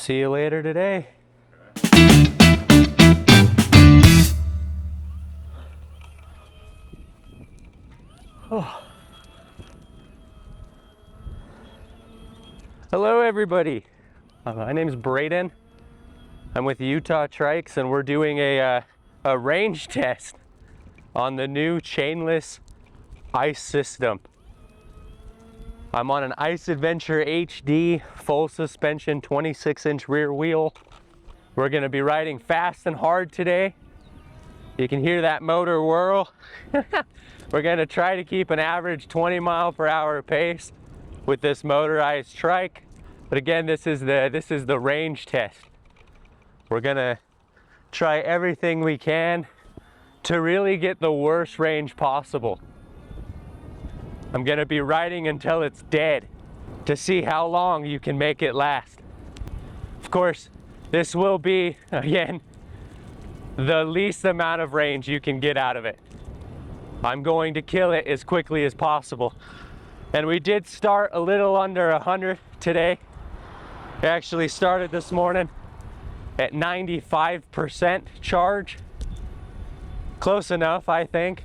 See you later today. Oh. Hello everybody. My name's Brayden. I'm with Utah Trikes and we're doing a range test on the new Chainless ice system. I'm on an Ice Adventure HD full suspension 26-inch rear wheel. We're gonna be riding fast and hard today. You can hear that motor whirl. We're gonna try to keep an average 20 mile per hour pace with this motorized trike. But again, this is the range test. We're gonna try everything we can to really get the worst range possible. I'm gonna be riding until it's dead to see how long you can make it last. Of course, this will be, again, the least amount of range you can get out of it. I'm going to kill it as quickly as possible. And we did start a little under 100 today. I actually started this morning at 95% charge. Close enough, I think.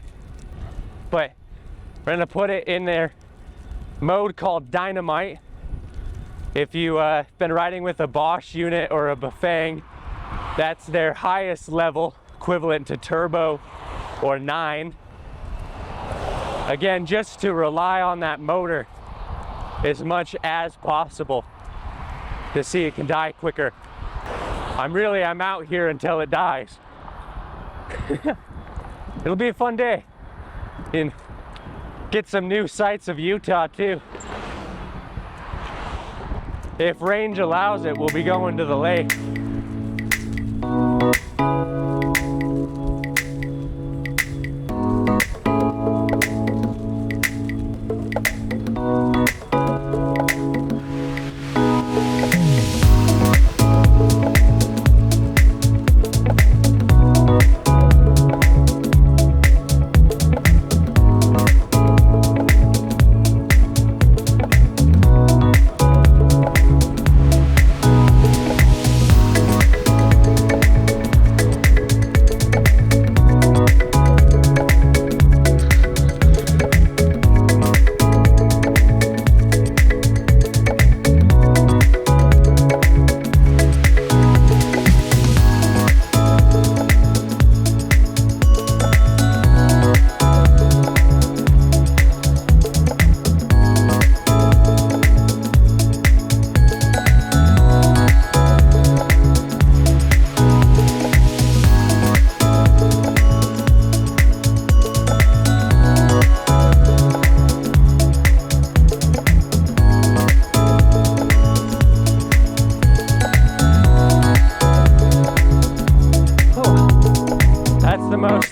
But we're gonna put it in their mode called Dynamite. If you've been riding with a Bosch unit or a Bafang, that's their highest level, equivalent to turbo or 9. Again, just to rely on that motor as much as possible to see it can die quicker. I'm out here until it dies. It'll be a fun day. And get some new sights of Utah too. If range allows it, we'll be going to the lake.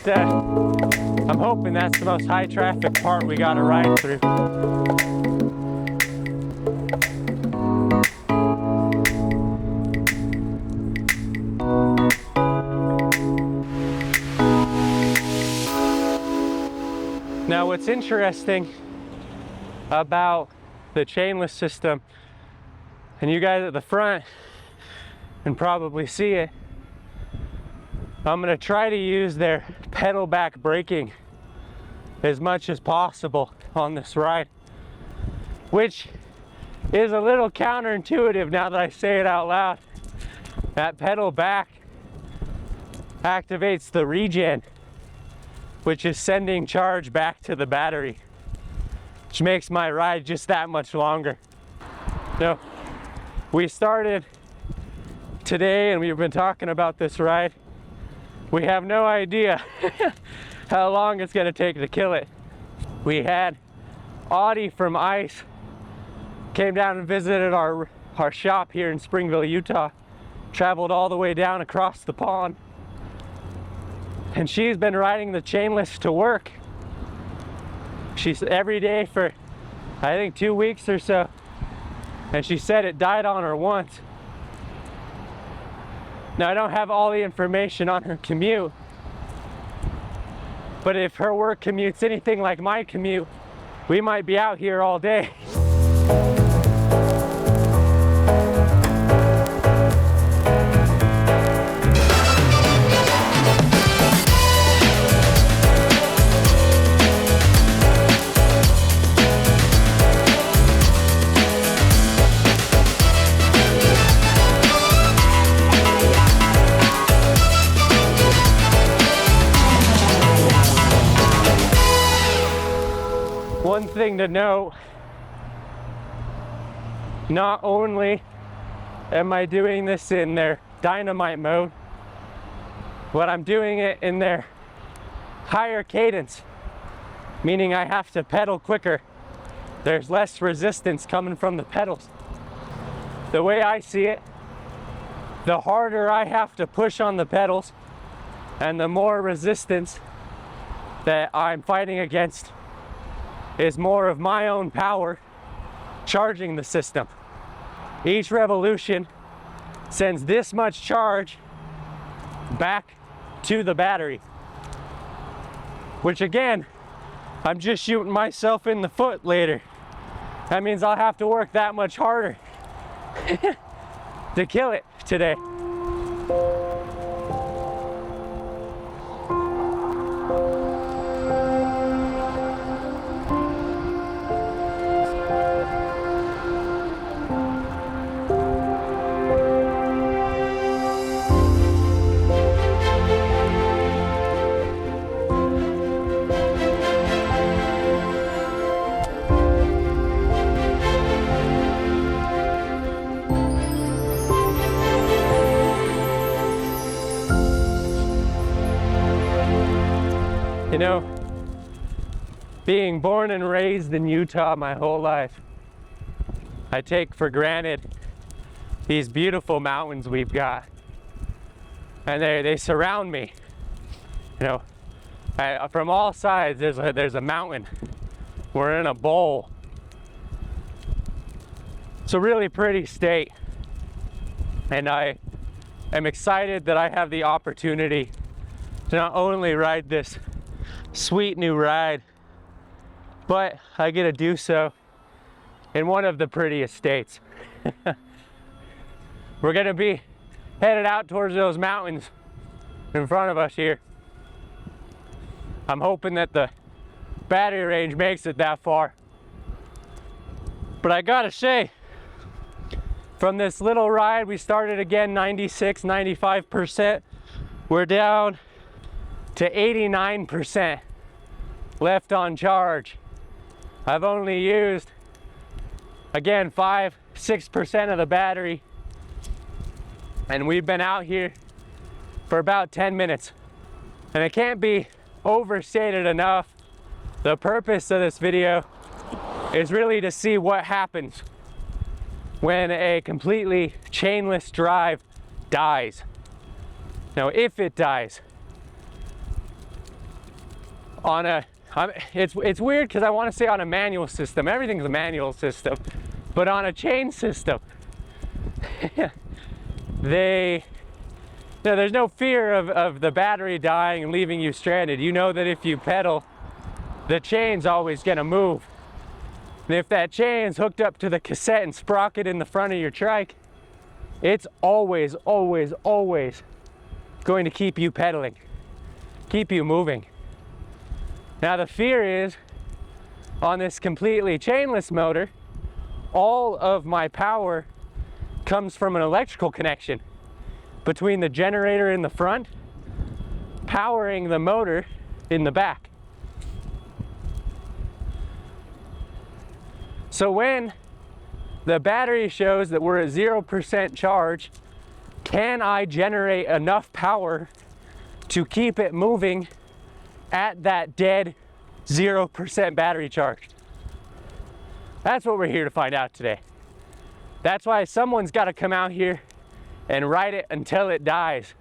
I'm hoping that's the most high traffic part we got to ride through. Now what's interesting about the chainless system, and you guys at the front can probably see it, I'm going to try to use their pedal back braking as much as possible on this ride, which is a little counterintuitive now that I say it out loud. That pedal back activates the regen, which is sending charge back to the battery, which makes my ride just that much longer. So we started today and we've been talking about this ride. We have no idea how long it's going to take to kill it. We had Audie from ICE came down and visited our shop here in Springville, Utah. Traveled all the way down across the pond. And she's been riding the chainless to work. She's every day for, I think, 2 weeks or so. And she said it died on her once. Now, I don't have all the information on her commute, but if her work commute's anything like my commute, we might be out here all day. thing to note, not only am I doing this in their Dynamite mode, but I'm doing it in their higher cadence, meaning I have to pedal quicker. There's less resistance coming from the pedals. The way I see it, the harder I have to push on the pedals and the more resistance that I'm fighting against is more of my own power charging the system. Each revolution sends this much charge back to the battery, which again, I'm just shooting myself in the foot later. That means I'll have to work that much harder to kill it today. You know, being born and raised in Utah my whole life, I take for granted these beautiful mountains we've got. And they surround me. You know, from all sides there's a mountain. We're in a bowl. It's a really pretty state. And I am excited that I have the opportunity to not only ride this sweet new ride, but I get to do so in one of the prettiest states. We're gonna be headed out towards those mountains in front of us here. I'm hoping that the battery range makes it that far. But I gotta say, from this little ride, we started again 96, 95%. We're down to 89% left on charge. I've only used, again, 5-6% of the battery, and we've been out here for about 10 minutes. And it can't be overstated enough, the purpose of this video is really to see what happens when a completely chainless drive dies. Now, if it dies, on a, it's weird because I want to say on a manual system, everything's a manual system, but on a chain system, there's no fear of the battery dying and leaving you stranded. You know that if you pedal, the chain's always gonna move. And if that chain's hooked up to the cassette and sprocket in the front of your trike, it's always, always, always going to keep you pedaling, keep you moving. Now the fear is, on this completely chainless motor, all of my power comes from an electrical connection between the generator in the front, powering the motor in the back. So when the battery shows that we're at 0% charge, can I generate enough power to keep it moving at that dead 0% battery charge? That's what we're here to find out today. That's why someone's got to come out here and ride it until it dies,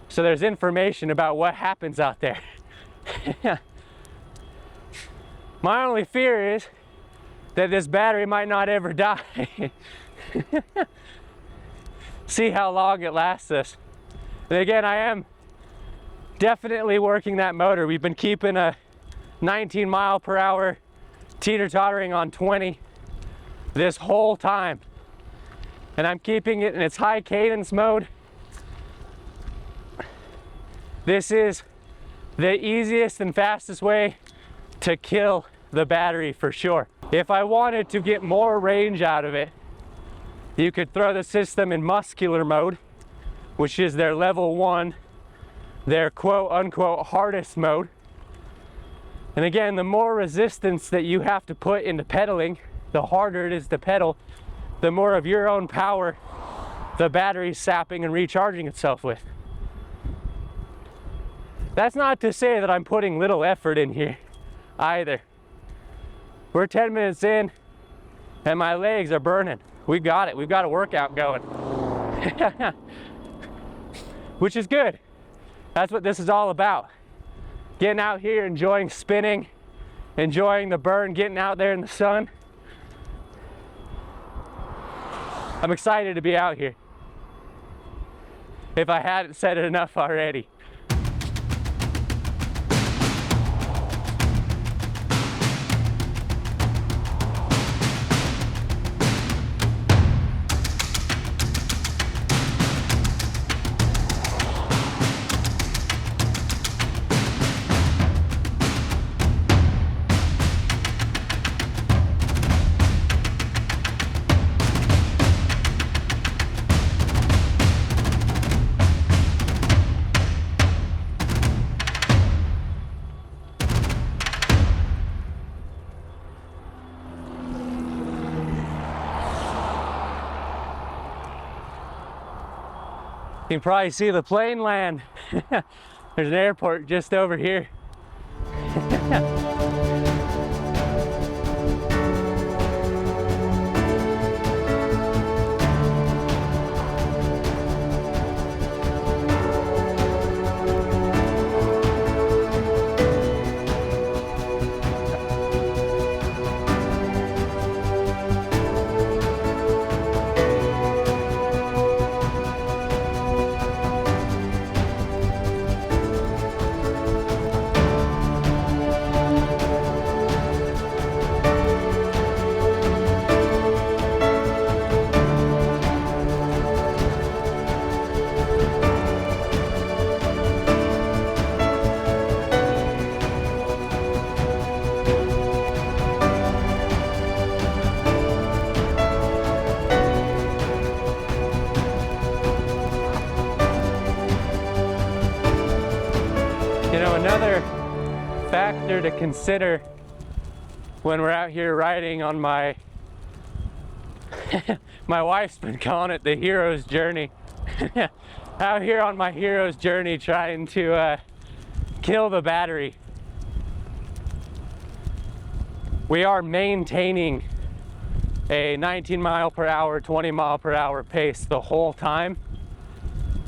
so there's information about what happens out there. My only fear is that this battery might not ever die. See how long it lasts us. And again, I am definitely working that motor. We've been keeping a 19 mile per hour teeter-tottering on 20 this whole time. And I'm keeping it in its high cadence mode. This is the easiest and fastest way to kill the battery for sure. If I wanted to get more range out of it, you could throw the system in muscular mode, which is their level 1, their quote unquote hardest mode. And again, the more resistance that you have to put into pedaling, the harder it is to pedal, the more of your own power the battery's sapping and recharging itself with. That's not to say that I'm putting little effort in here either. We're 10 minutes in and my legs are burning. We got it. We've got a workout going. Which is good. That's what this is all about. Getting out here, enjoying spinning, enjoying the burn, getting out there in the sun. I'm excited to be out here. If I hadn't said it enough already. You can probably see the plane land. There's an airport just over here. You know, another factor to consider when we're out here riding on my my wife's been calling it the hero's journey. Out here on my hero's journey trying to kill the battery. We are maintaining a 19 mile per hour, 20 mile per hour pace the whole time,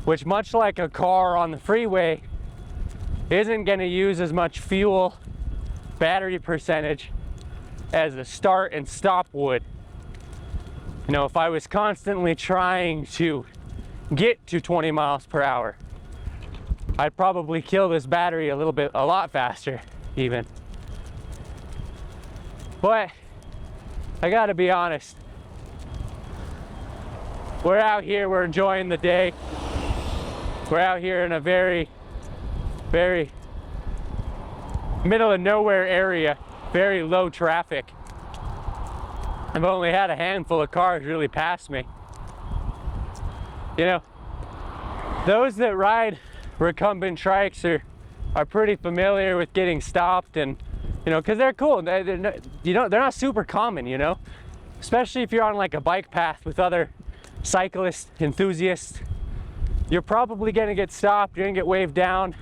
which, much like a car on the freeway, isn't going to use as much fuel battery percentage as a start and stop would. You know, if I was constantly trying to get to 20 miles per hour, I'd probably kill this battery a lot faster even. But I gotta be honest, we're out here, we're enjoying the day. We're out here in a very middle of nowhere area, very low traffic. I've only had a handful of cars really pass me. You know, those that ride recumbent trikes are pretty familiar with getting stopped, and you know, because they're cool. They're not super common, you know, especially if you're on like a bike path with other cyclists, enthusiasts. You're probably gonna get stopped, you're gonna get waved down.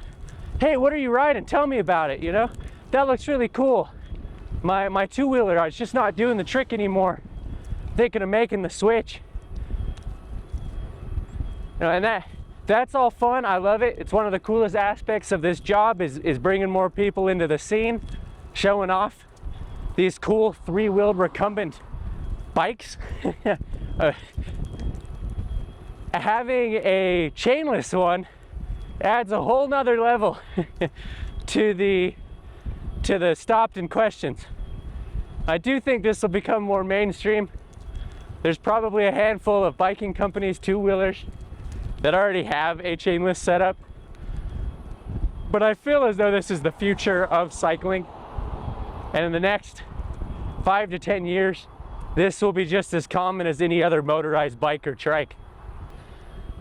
Hey, what are you riding? Tell me about it, you know? That looks really cool. My two-wheeler, it's just not doing the trick anymore. Thinking of making the switch. You know, and that's all fun. I love it. It's one of the coolest aspects of this job is bringing more people into the scene, showing off these cool three-wheeled recumbent bikes. Having a chainless one adds a whole nother level to the stopped in questions. I do think this will become more mainstream. There's probably a handful of biking companies, two-wheelers, that already have a chainless setup. But I feel as though this is the future of cycling. And in the next 5 to 10 years, this will be just as common as any other motorized bike or trike.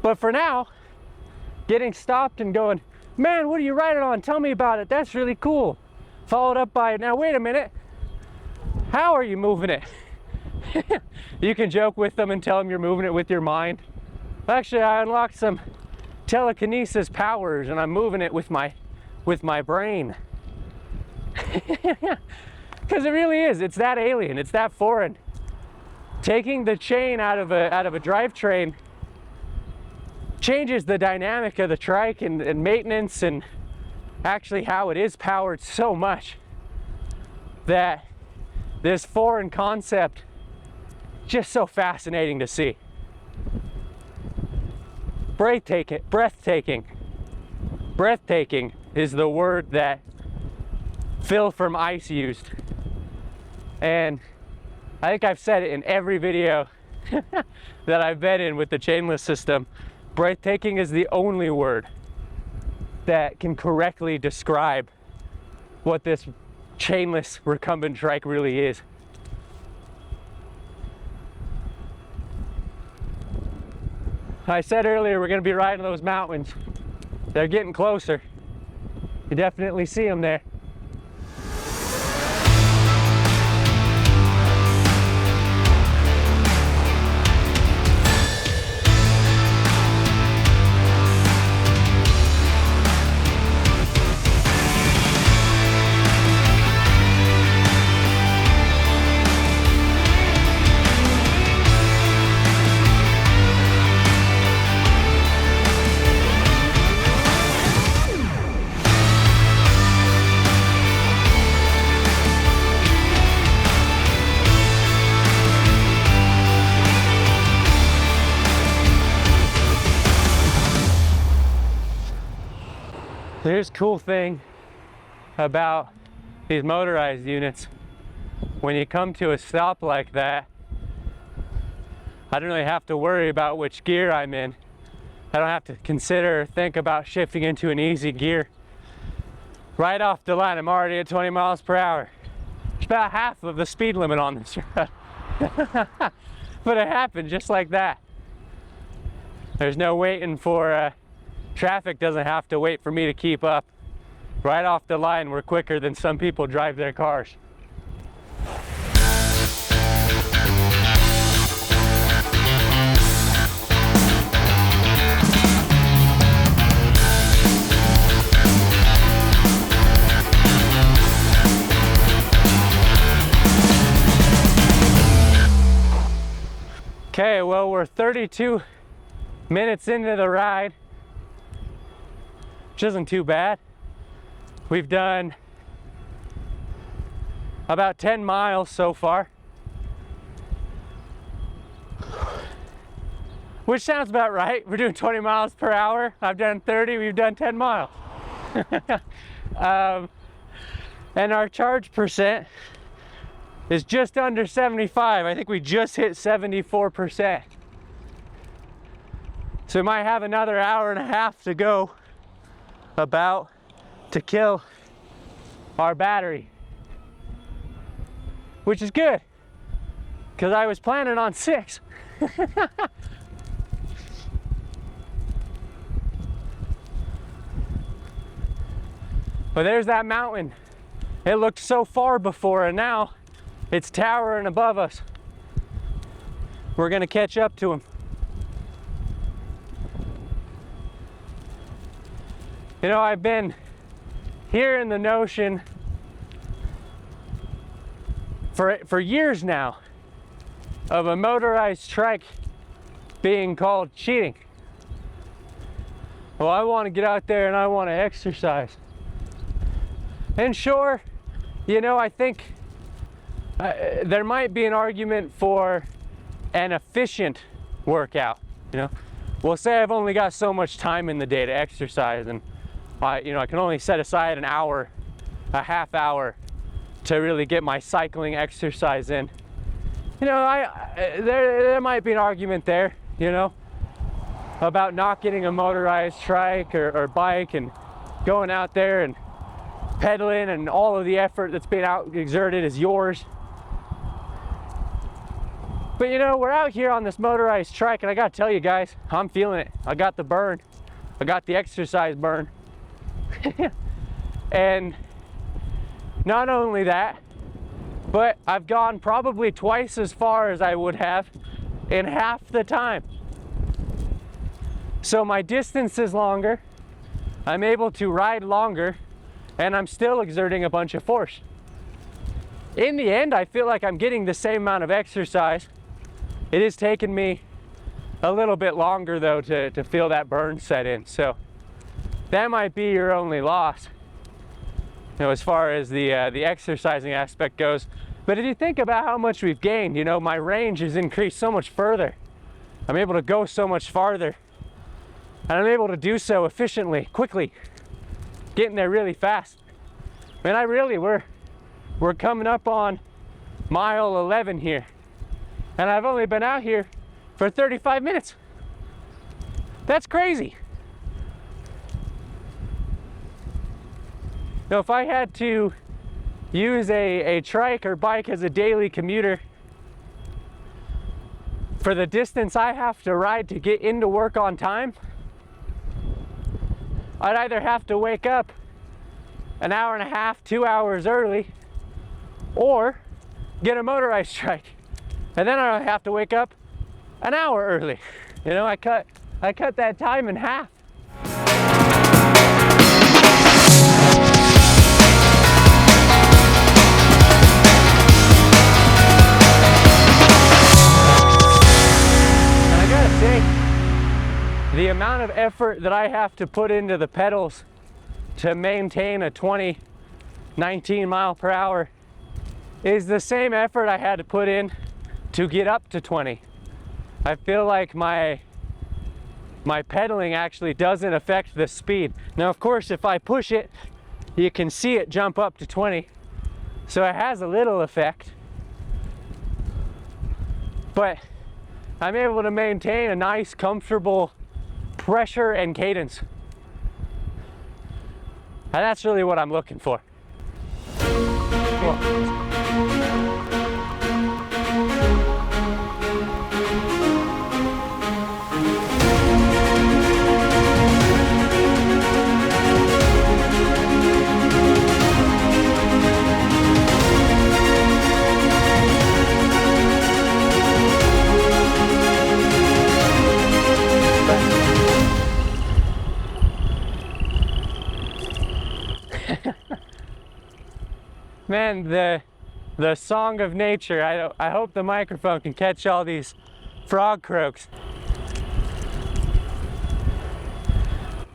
But for now, getting stopped and going, man, what are you riding on? Tell me about it. That's really cool. Followed up by, now wait a minute, how are you moving it? You can joke with them and tell them you're moving it with your mind. Actually, I unlocked some telekinesis powers and I'm moving it with my brain. Because it really is, it's that alien, it's that foreign. Taking the chain out of a drivetrain changes the dynamic of the trike and maintenance and actually how it is powered so much that this foreign concept just so fascinating to see. Breathtaking is the word that Phil from ICE used. And I think I've said it in every video that I've been in with the chainless system. Breathtaking is the only word that can correctly describe what this chainless recumbent trike really is. I said earlier we're going to be riding those mountains. They're getting closer. You definitely see them there. Here's a cool thing about these motorized units. When you come to a stop like that, I don't really have to worry about which gear I'm in. I don't have to consider or think about shifting into an easy gear. Right off the line, I'm already at 20 miles per hour. It's about half of the speed limit on this road. But it happened just like that. There's no waiting for traffic doesn't have to wait for me to keep up. Right off the line, we're quicker than some people drive their cars. Okay, well, we're 32 minutes into the ride, which isn't too bad. We've done about 10 miles so far, which sounds about right. We're doing 20 miles per hour. I've done 30, we've done 10 miles. And our charge percent is just under 75. I think we just hit 74%. So we might have another hour and a half to go about to kill our battery, which is good because I was planning on 6. But there's that mountain. It looked so far before and now it's towering above us. We're gonna catch up to him. You know, I've been hearing the notion for years now of a motorized trike being called cheating. Well, I want to get out there and I want to exercise. And sure, you know, I think there might be an argument for an efficient workout. You know, we'll say I've only got so much time in the day to exercise, and I can only set aside an hour, a half hour to really get my cycling exercise in. You know, there might be an argument there, you know, about not getting a motorized trike or bike and going out there and pedaling, and all of the effort that's being exerted is yours. But you know, we're out here on this motorized trike, and I gotta tell you guys, I'm feeling it. I got the burn. I got the exercise burn. And not only that, but I've gone probably twice as far as I would have in half the time. So my distance is longer, I'm able to ride longer, and I'm still exerting a bunch of force. In the end, I feel like I'm getting the same amount of exercise. It has taken me a little bit longer though to feel that burn set in. So that might be your only loss, you know, as far as the exercising aspect goes. But if you think about how much we've gained, you know, my range has increased so much further. I'm able to go so much farther. And I'm able to do so efficiently, quickly, getting there really fast. I mean, we're coming up on mile 11 here. And I've only been out here for 35 minutes. That's crazy. Now, if I had to use a trike or bike as a daily commuter, for the distance I have to ride to get into work on time, I'd either have to wake up an hour and a half, 2 hours early, or get a motorized trike. And then I'd have to wake up an hour early. You know, I cut that time in half. And I gotta say, the amount of effort that I have to put into the pedals to maintain a 19 mile per hour is the same effort I had to put in to get up to 20. I feel like my pedaling actually doesn't affect the speed. Now, of course, if I push it, you can see it jump up to 20. So it has a little effect. But I'm able to maintain a nice, comfortable pressure and cadence. And that's really what I'm looking for. Cool. Man, the song of nature. I hope the microphone can catch all these frog croaks.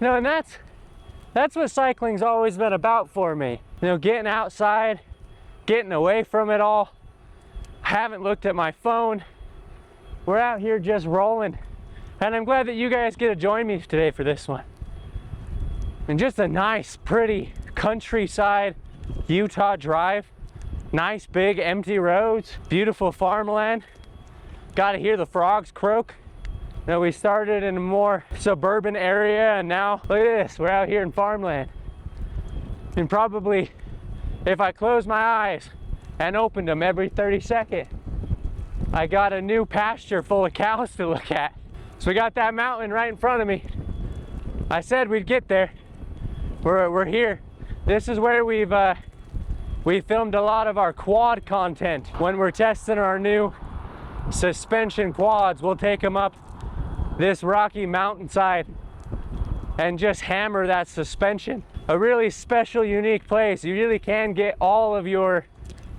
No, and that's what cycling's always been about for me. You know, getting outside, getting away from it all. I haven't looked at my phone. We're out here just rolling. And I'm glad that you guys get to join me today for this one. And just a nice, pretty countryside Utah drive. Nice big empty roads, beautiful farmland. Got to hear the frogs croak. You know, we started in a more suburban area and now look at this, we're out here in farmland. And probably if I close my eyes and opened them every 30 seconds, I got a new pasture full of cows to look at. So we got that mountain right in front of me. I said we'd get there. We're here. This is where we filmed a lot of our quad content. When we're testing our new suspension quads, we'll take them up this rocky mountainside and just hammer that suspension. A really special, unique place. You really can get all of your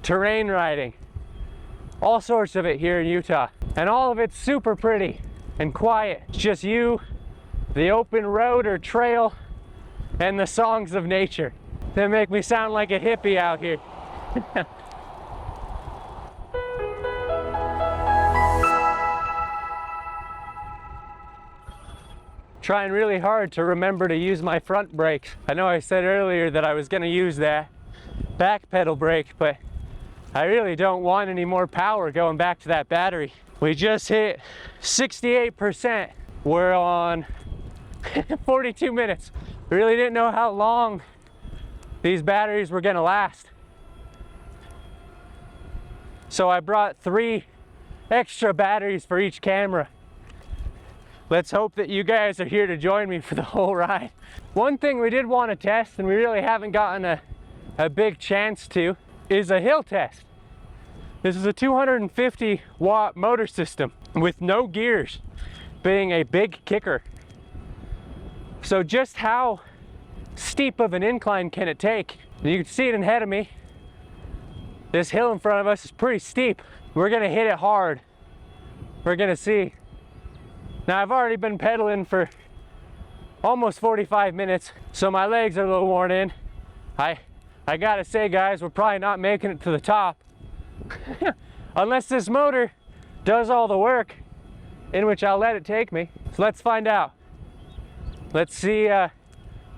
terrain riding. All sorts of it here in Utah. And all of it's super pretty and quiet. It's just you, the open road or trail, and the songs of nature. They make me sound like a hippie out here. Trying really hard to remember to use my front brakes. I know I said earlier that I was going to use that back pedal brake, but I really don't want any more power going back to that battery. We just hit 68%. We're on 42 minutes. We really didn't know how long these batteries were going to last. So I brought 3 extra batteries for each camera. Let's hope that you guys are here to join me for the whole ride. One thing we did want to test, and we really haven't gotten a big chance to is a hill test. This is a 250 watt motor system with no gears, being a big kicker. So just how steep of an incline can it take? You can see it ahead of me. This hill in front of us is pretty steep. We're gonna hit it hard. We're gonna see. Now I've already been pedaling for almost 45 minutes, so my legs are a little worn in. I gotta say, guys, we're probably not making it to the top. Unless this motor does all the work, in which I'll let it take me. So let's find out. Let's see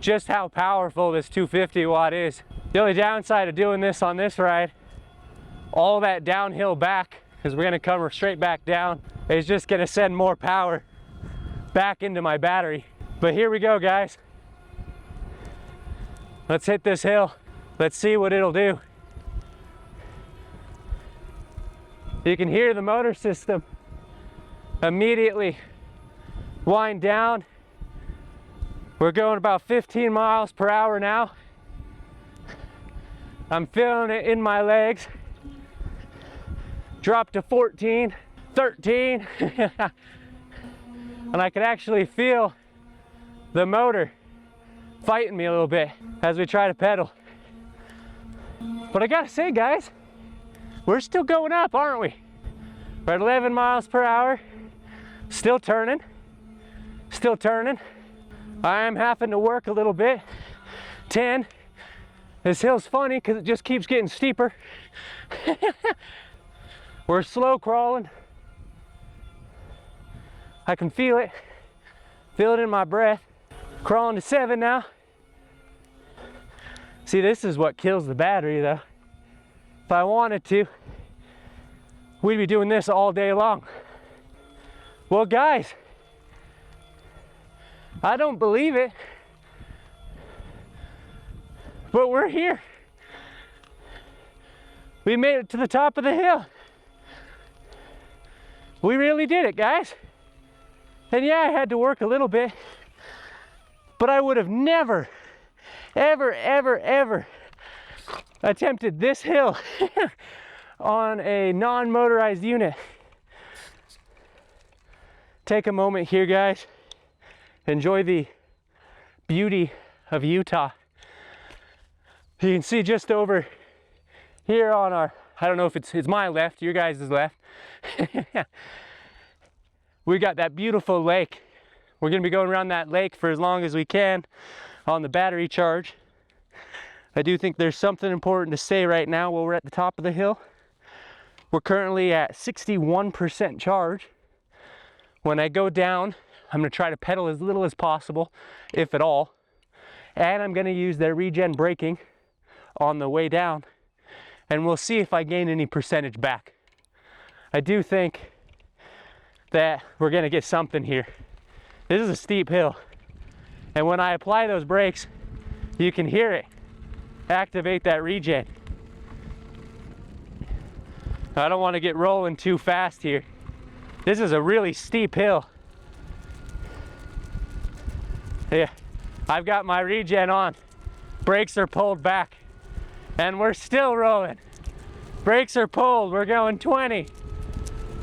just how powerful this 250 watt is. The only downside of doing this on this ride, all that downhill back, because we're gonna come straight back down, is just gonna send more power back into my battery. But here we go, guys. Let's hit this hill. Let's see what it'll do. You can hear the motor system immediately wind down. We're going about 15 miles per hour now. I'm feeling it in my legs. Drop to 14, 13. And I can actually feel the motor fighting me a little bit as we try to pedal. But I gotta say, guys, we're still going up, aren't we? We're at 11 miles per hour, still turning, still turning. I am having to work a little bit. 10. This hill's funny because it just keeps getting steeper. We're slow crawling. I can feel it in my breath. Crawling to 7 now. See, this is what kills the battery though. If I wanted to, we'd be doing this all day long. Well, guys, I don't believe it, but we're here. We made it to the top of the hill. We really did it, guys. And yeah, I had to work a little bit, but I would have never, ever attempted this hill on a non-motorized unit. Take a moment here, guys. Enjoy the beauty of Utah. You can see just over here on our, I don't know if it's my left, your guys' left. We got that beautiful lake. We're gonna be going around that lake for as long as we can on the battery charge. I do think there's something important to say right now while we're at the top of the hill. We're currently at 61% charge. When I go down, I'm gonna try to pedal as little as possible, if at all. And I'm gonna use their regen braking on the way down. And we'll see if I gain any percentage back. I do think that we're gonna get something here. This is a steep hill. And when I apply those brakes, you can hear it activate that regen. I don't wanna get rolling too fast here. This is a really steep hill. Yeah, I've got my regen on. Brakes are pulled back. And we're still rolling. Brakes are pulled, we're going 20.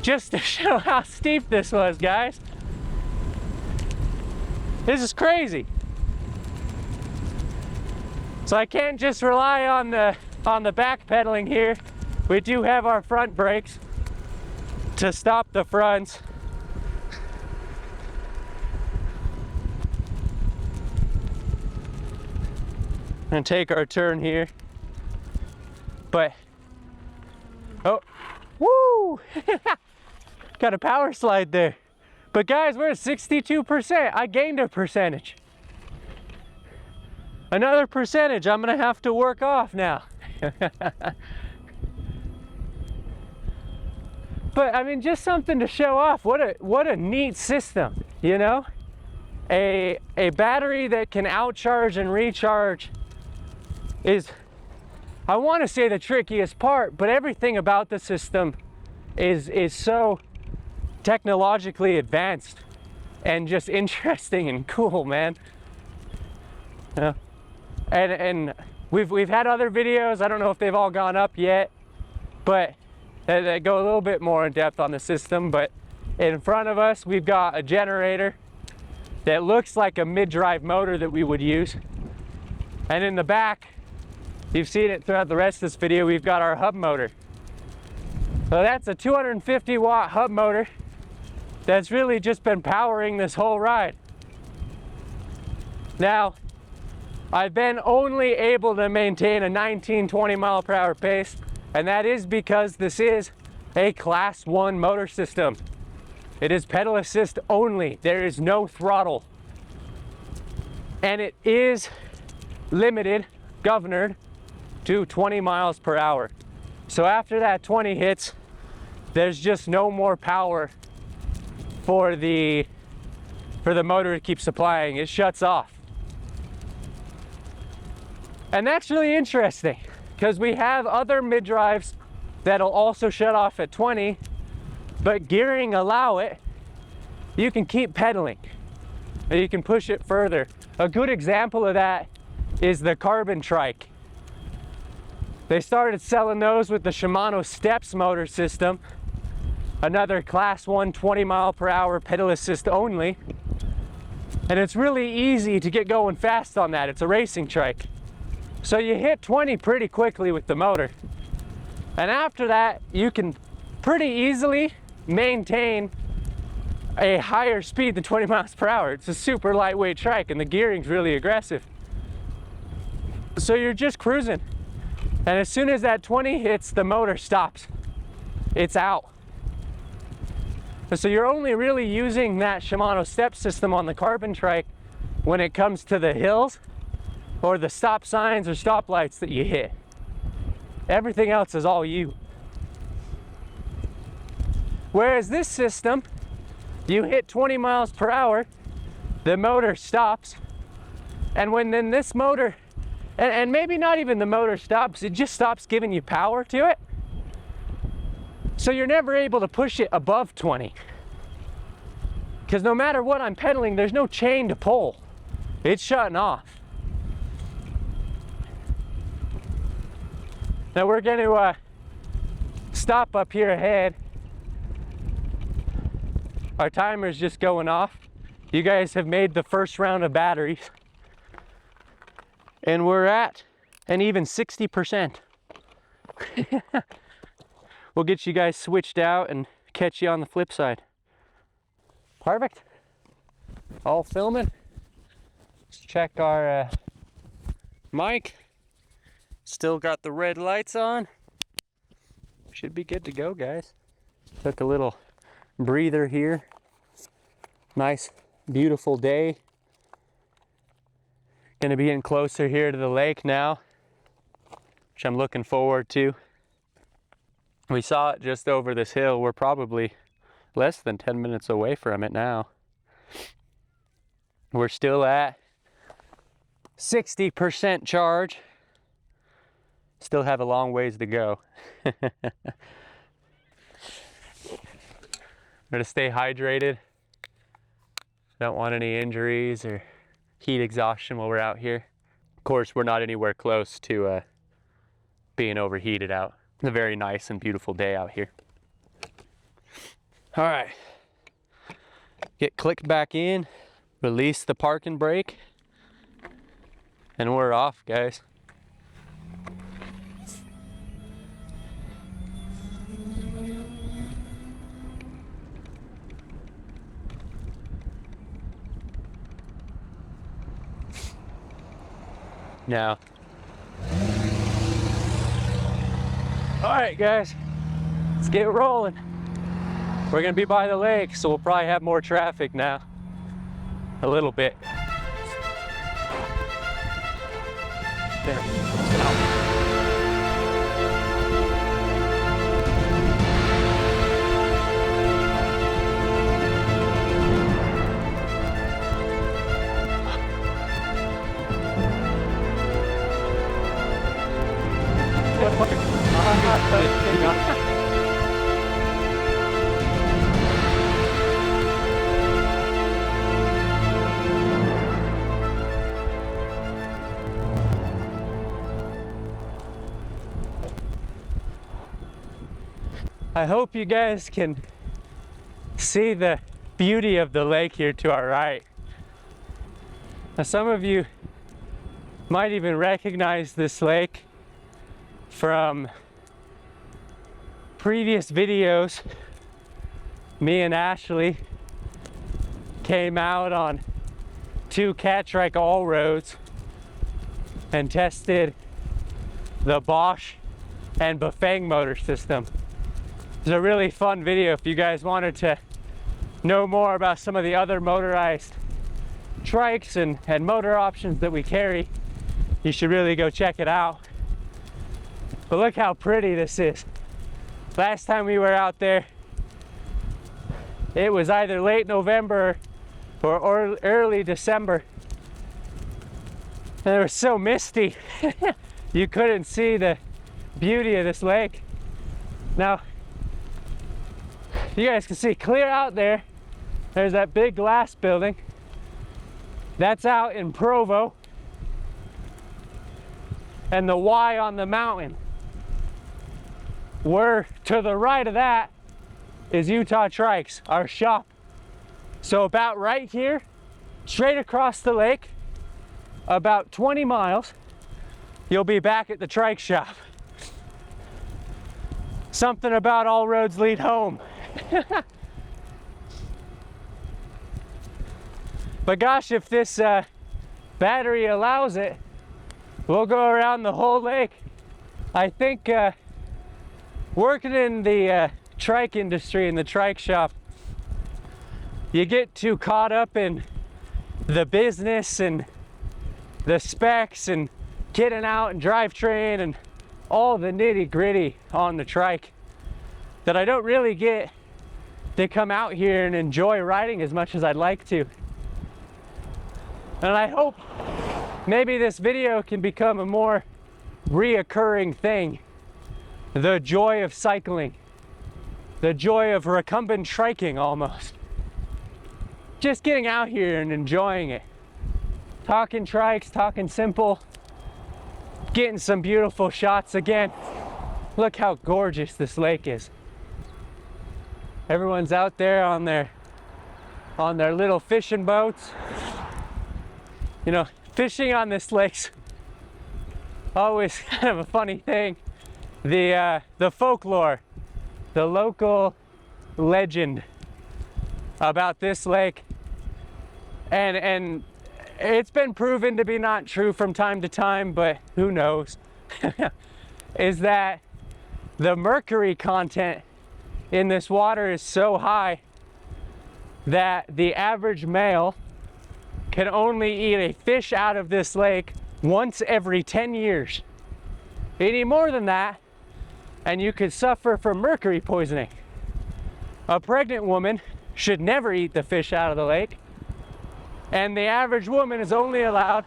Just to show how steep this was, guys. This is crazy. So I can't just rely on the back pedaling here. We do have our front brakes to stop the fronts. And take our turn here. But, oh, woo! Got a power slide there. But guys, we're at 62%. I gained a percentage. Another percentage I'm gonna have to work off now. But I mean, just something to show off. What a neat system, you know? A battery that can outcharge and recharge is, I want to say, the trickiest part, but everything about the system is so technologically advanced and just interesting and cool, man. Yeah. And We've had other videos, I don't know if they've all gone up yet, but that go a little bit more in depth on the system. But in front of us, we've got a generator that looks like a mid-drive motor that we would use. And in the back, you've seen it throughout the rest of this video, we've got our hub motor. So that's a 250 watt hub motor that's really just been powering this whole ride. Now, I've been only able to maintain a 19-20 mile per hour pace, and that is because this is a class 1 motor system. It is pedal assist only. There is no throttle. And it is limited, governed to 20 miles per hour. So after that 20 hits, there's just no more power for the motor to keep supplying. It shuts off. And that's really interesting because we have other mid-drives that'll also shut off at 20, but gearing allow it. You can keep pedaling and you can push it further. A good example of that is the carbon trike. They started selling those with the Shimano Steps motor system, another class 1 20 mile per hour pedal assist only. And it's really easy to get going fast on that. It's a racing trike. So you hit 20 pretty quickly with the motor. And after that, you can pretty easily maintain a higher speed than 20 miles per hour. It's a super lightweight trike and the gearing's really aggressive. So you're just cruising. And as soon as that 20 hits, the motor stops. It's out. So you're only really using that Shimano step system on the carbon trike when it comes to the hills or the stop signs or stoplights that you hit. Everything else is all you. Whereas this system, you hit 20 miles per hour, the motor stops, and when then this motor, and maybe not even the motor stops, it just stops giving you power to it. So you're never able to push it above 20. Because no matter what I'm pedaling, there's no chain to pull. It's shutting off. Now we're going to stop up here ahead. Our timer's just going off. You guys have made the first round of batteries. And we're at an even 60%. We'll get you guys switched out and catch you on the flip side. Perfect. All filming. Let's check our mic. Still got the red lights on. Should be good to go, guys. Took a little breather here. Nice, beautiful day. Gonna be getting closer here to the lake now, which I'm looking forward to. We saw it just over this hill. We're probably less than 10 minutes away from it now. We're still at 60% charge. Still have a long ways to go. Gonna stay hydrated. Don't want any injuries or heat exhaustion while we're out here. Of course, we're not anywhere close to being overheated out. It's a very nice and beautiful day out here. All right, get clicked back in, release the parking brake, and we're off, guys. Now, all right, guys, let's get rolling. We're gonna be by the lake, so we'll probably have more traffic now. A little bit. There. I hope you guys can see the beauty of the lake here to our right. Now, some of you might even recognize this lake from previous videos. Me and Ashley came out on 2 Catrike all roads and tested the Bosch and Bafang motor system. It's a really fun video. If you guys wanted to know more about some of the other motorized trikes and motor options that we carry, you should really go check it out. But look how pretty this is. Last time we were out there, it was either late November or early December. And it was so misty, you couldn't see the beauty of this lake. Now, you guys can see clear out there. There's that big glass building. That's out in Provo. And the Y on the mountain. We're to the right of that is Utah Trikes, our shop. So about right here, straight across the lake, about 20 miles, you'll be back at the trike shop. Something about all roads lead home. But gosh, if this battery allows it, we'll go around the whole lake. I think working in the trike industry, in the trike shop, you get too caught up in the business and the specs and getting out and drivetrain and all the nitty gritty on the trike that I don't really get to come out here and enjoy riding as much as I'd like to. And I hope maybe this video can become a more reoccurring thing. The joy of cycling, the joy of recumbent triking almost. Just getting out here and enjoying it. Talking trikes, talking simple, getting some beautiful shots again. Look how gorgeous this lake is. Everyone's out there on their little fishing boats. You know, fishing on this lake's always kind of a funny thing. The folklore, the local legend about this lake, and it's been proven to be not true from time to time, but who knows, is that the mercury content in this water is so high that the average male can only eat a fish out of this lake once every 10 years. Any more than that, and you could suffer from mercury poisoning. A pregnant woman should never eat the fish out of the lake, and the average woman is only allowed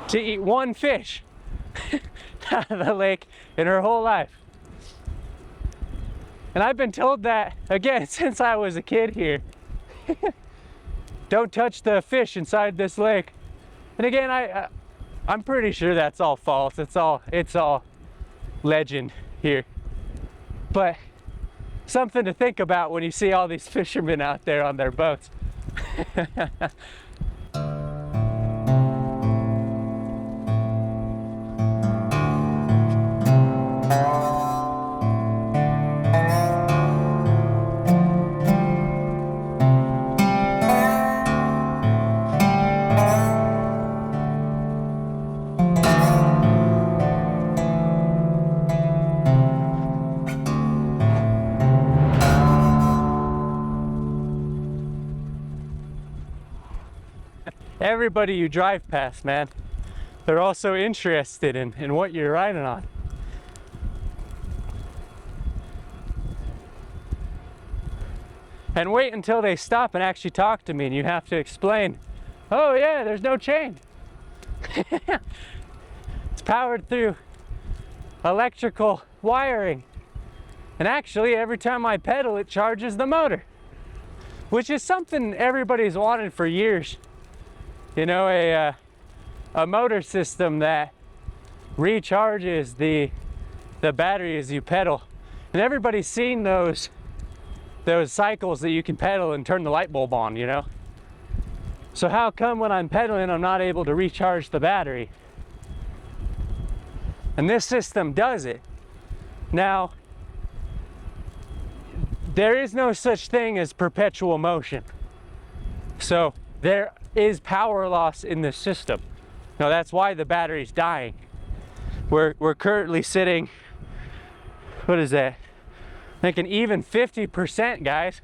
to eat 1 fish out of the lake in her whole life. And I've been told that, again, since I was a kid here. Don't touch the fish inside this lake. And again, I'm pretty sure that's all false. It's all legend here. But something to think about when you see all these fishermen out there on their boats. Everybody you drive past, man, they're also interested in what you're riding on. And wait until they stop and actually talk to me, and you have to explain, oh yeah, there's no chain. It's powered through electrical wiring. And actually, every time I pedal, it charges the motor, which is something everybody's wanted for years. You know, a motor system that recharges the battery as you pedal. And everybody's seen those cycles that you can pedal and turn the light bulb on, you know? So how come when I'm pedaling, I'm not able to recharge the battery? And this system does it. Now, there is no such thing as perpetual motion. So there is power loss in this system. Now that's why the battery's dying. We're currently sitting, what is that? I think an even 50%, guys.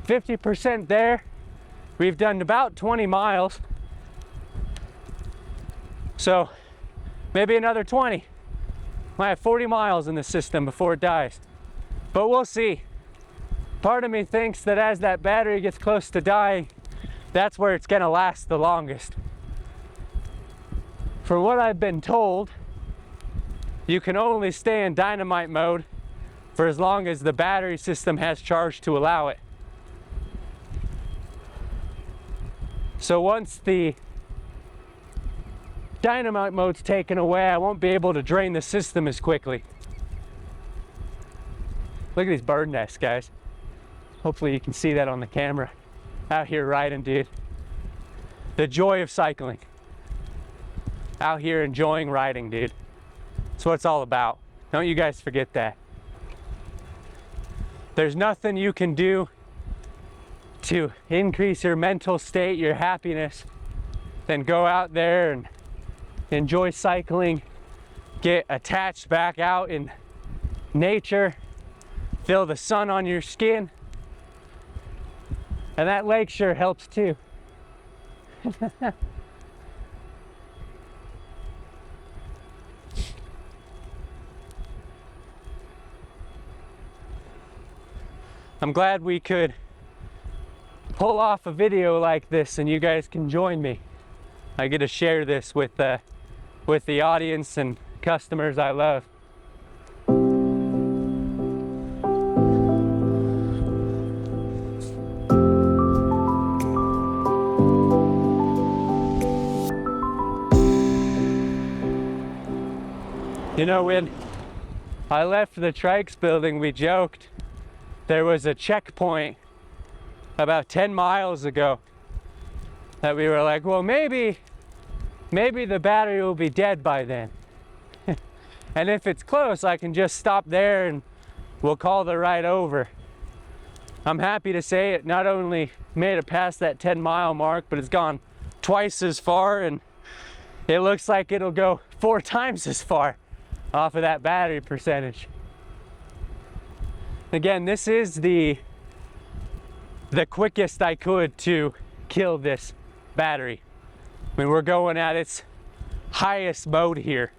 50% there. We've done about 20 miles. So maybe another 20. Might have 40 miles in the system before it dies. But we'll see. Part of me thinks that as that battery gets close to dying, that's where it's gonna last the longest. From what I've been told, you can only stay in Dynamite mode for as long as the battery system has charge to allow it. So once the Dynamite mode's taken away, I won't be able to drain the system as quickly. Look at these bird nests, guys. Hopefully you can see that on the camera. Out here riding, dude. The joy of cycling. Out here enjoying riding, dude. That's what it's all about. Don't you guys forget that. There's nothing you can do to increase your mental state, your happiness, then go out there and enjoy cycling, get attached back out in nature, feel the sun on your skin, and that lake sure helps too. I'm glad we could pull off a video like this and you guys can join me. I get to share this with the audience and customers I love. You know, when I left the Trikes building, we joked there was a checkpoint about 10 miles ago that we were like, well, maybe the battery will be dead by then. And if it's close, I can just stop there and we'll call the ride over. I'm happy to say it not only made it past that 10-mile mark, but it's gone twice as far, and it looks like it'll go 4 times as far off of that battery percentage. Again, this is the quickest I could to kill this battery. I mean, we're going at its highest mode here.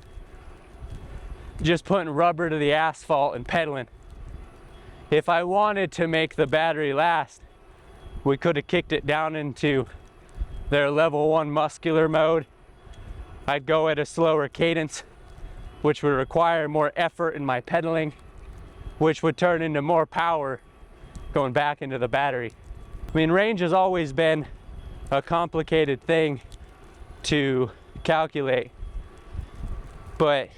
Just putting rubber to the asphalt and pedaling. If I wanted to make the battery last, we could have kicked it down into their level 1 muscular mode. I'd go at a slower cadence, which would require more effort in my pedaling, which would turn into more power going back into the battery. I mean, range has always been a complicated thing to calculate, but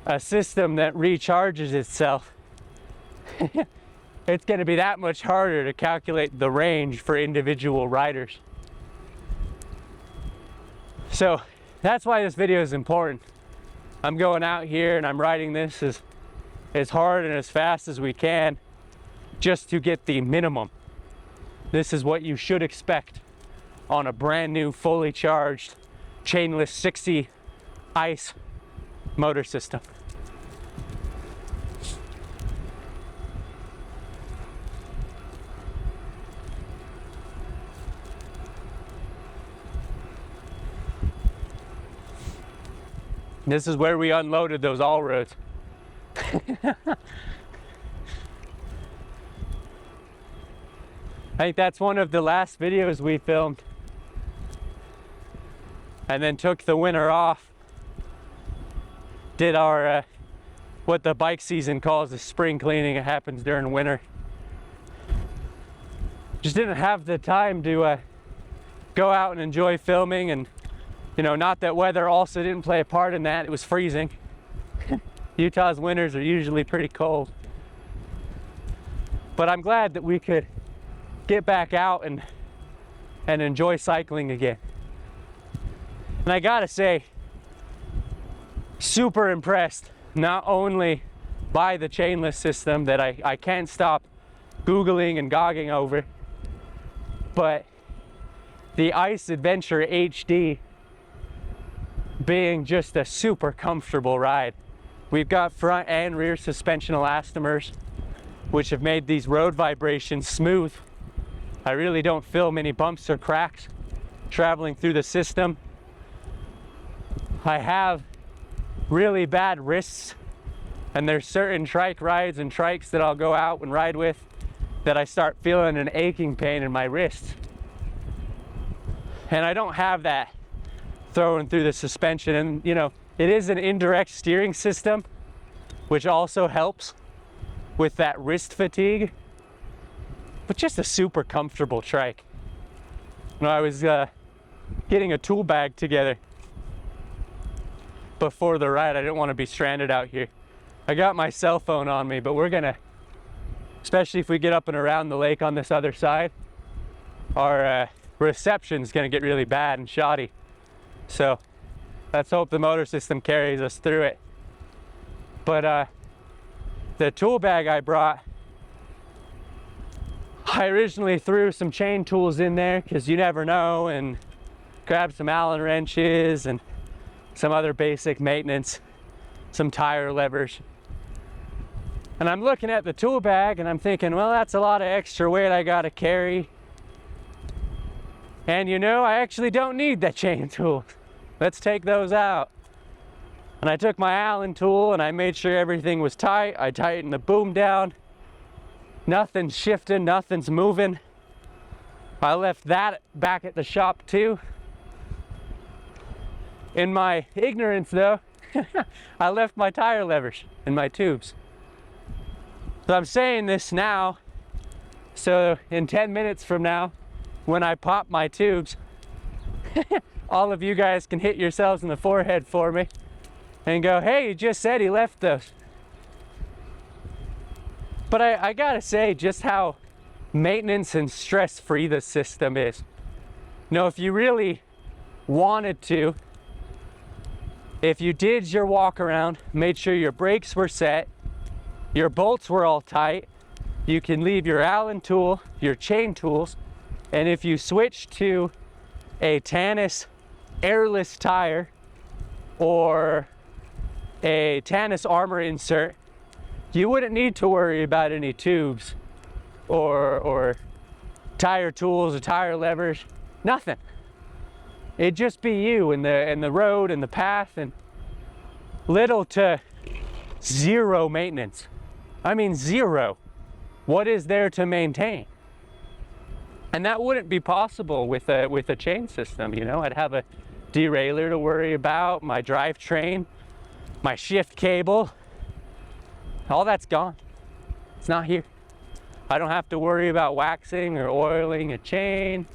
a system that recharges itself, it's going to be that much harder to calculate the range for individual riders. So that's why this video is important. I'm going out here and I'm riding this as hard and as fast as we can just to get the minimum. This is what you should expect on a brand new, fully charged, chainless CIXI ICE motor system. This is where we unloaded those all roads. I think that's one of the last videos we filmed, and then took the winter off. Did our what the bike season calls the spring cleaning. It happens during winter. Just didn't have the time to go out and enjoy filming, and you know, not that weather also didn't play a part in that. It was freezing. Utah's winters are usually pretty cold. But I'm glad that we could get back out and enjoy cycling again. And I gotta say, super impressed, not only by the chainless system that I can't stop Googling and gogging over, but the Ice Adventure HD being just a super comfortable ride. We've got front and rear suspension elastomers, which have made these road vibrations smooth. I really don't feel many bumps or cracks traveling through the system. I have really bad wrists, and there's certain trike rides and trikes that I'll go out and ride with that I start feeling an aching pain in my wrists. And I don't have that throwing through the suspension. And you know, it is an indirect steering system, which also helps with that wrist fatigue, but just a super comfortable trike. You know, I was getting a tool bag together before the ride. I didn't want to be stranded out here. I got my cell phone on me, but we're gonna, especially if we get up and around the lake on this other side, our reception's gonna get really bad and shoddy. So let's hope the motor system carries us through it. But the tool bag I brought, I originally threw some chain tools in there because you never know, and grabbed some Allen wrenches and some other basic maintenance, some tire levers. And I'm looking at the tool bag and I'm thinking, well, that's a lot of extra weight I gotta carry. And you know, I actually don't need that chain tool. Let's take those out. And I took my Allen tool and I made sure everything was tight. I tightened the boom down. Nothing's shifting, nothing's moving. I left that back at the shop too. In my ignorance though, I left my tire levers and my tubes. So I'm saying this now, so in 10 minutes from now, when I pop my tubes, all of you guys can hit yourselves in the forehead for me and go, hey, you just said he left those. But I gotta say just how maintenance and stress-free the system is. You know, if you really wanted to, if you did your walk around, made sure your brakes were set, your bolts were all tight, you can leave your Allen tool, your chain tools, and if you switch to a Tannis airless tire or a Tannis armor insert, you wouldn't need to worry about any tubes or tire tools or tire levers, nothing. It'd just be you and the road and the path, and little to zero maintenance. I mean zero. What is there to maintain? And that wouldn't be possible with a chain system, you know. I'd have a derailleur to worry about, my drivetrain, my shift cable. All that's gone. It's not here. I don't have to worry about waxing or oiling a chain.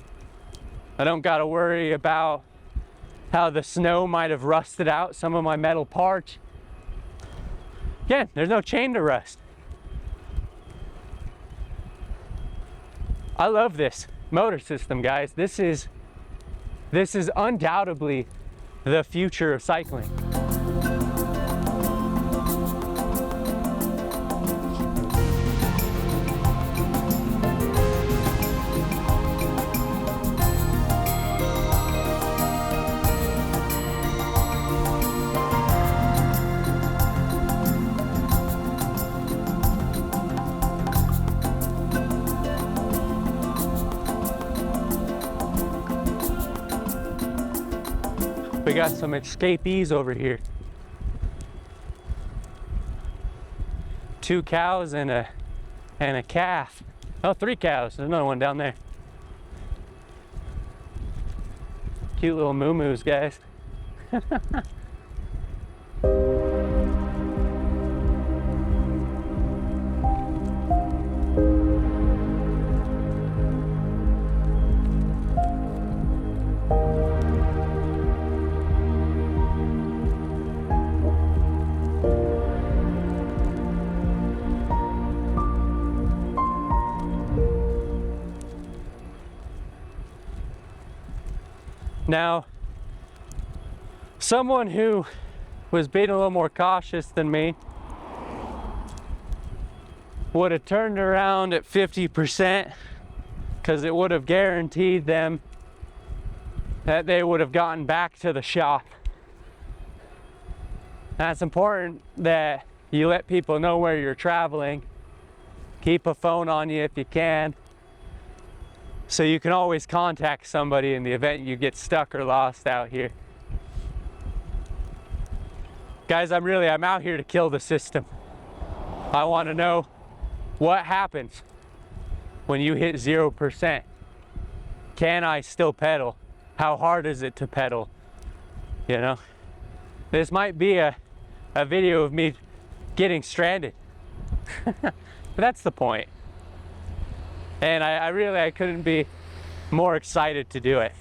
I don't got to worry about how the snow might have rusted out some of my metal parts. Again, there's no chain to rust. I love this motor system, guys. This is undoubtedly the future of cycling. We got some escapees over here. 2 cows and a calf. Oh, 3 cows. There's another one down there. Cute little moo-moos, guys. Now, someone who was being a little more cautious than me would have turned around at 50%, because it would have guaranteed them that they would have gotten back to the shop. That's important that you let people know where you're traveling. Keep a phone on you if you can, so you can always contact somebody in the event you get stuck or lost out here. Guys, I'm out here to kill the system. I want to know what happens when you hit 0%. Can I still pedal? How hard is it to pedal? You know, this might be a video of me getting stranded. But that's the point. And I couldn't be more excited to do it.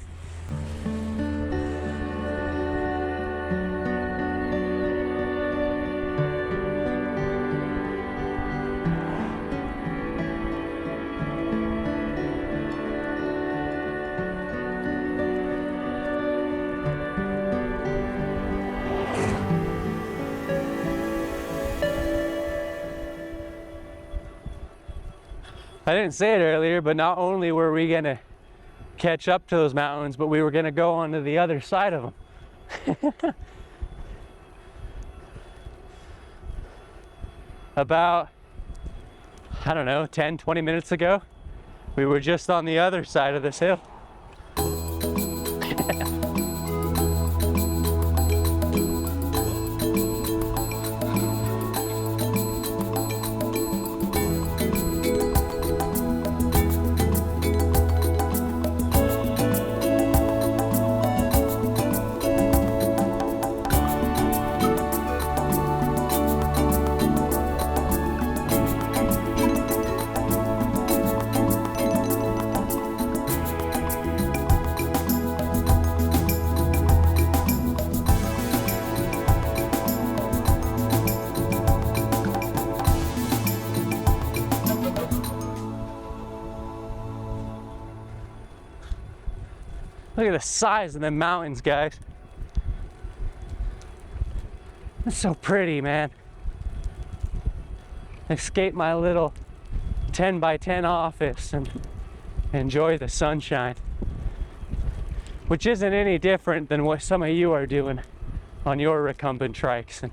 I didn't say it earlier, but not only were we gonna catch up to those mountains, but we were gonna go onto the other side of them. About, I don't know, 10, 20 minutes ago, we were just on the other side of this hill. Look at the size of the mountains, guys. It's so pretty, man. Escape my little 10 by 10 office and enjoy the sunshine, which isn't any different than what some of you are doing on your recumbent trikes. And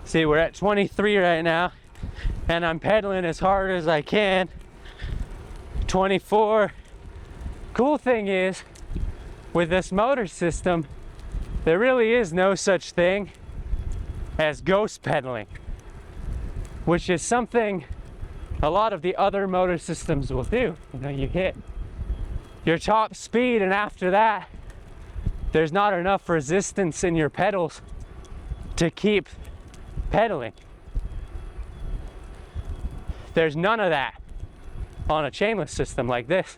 see, we're at 23 right now, and I'm pedaling as hard as I can. 24. Cool thing is, with this motor system, there really is no such thing as ghost pedaling, which is something a lot of the other motor systems will do. You know, you hit your top speed, and after that, there's not enough resistance in your pedals to keep pedaling. There's none of that on a chainless system like this.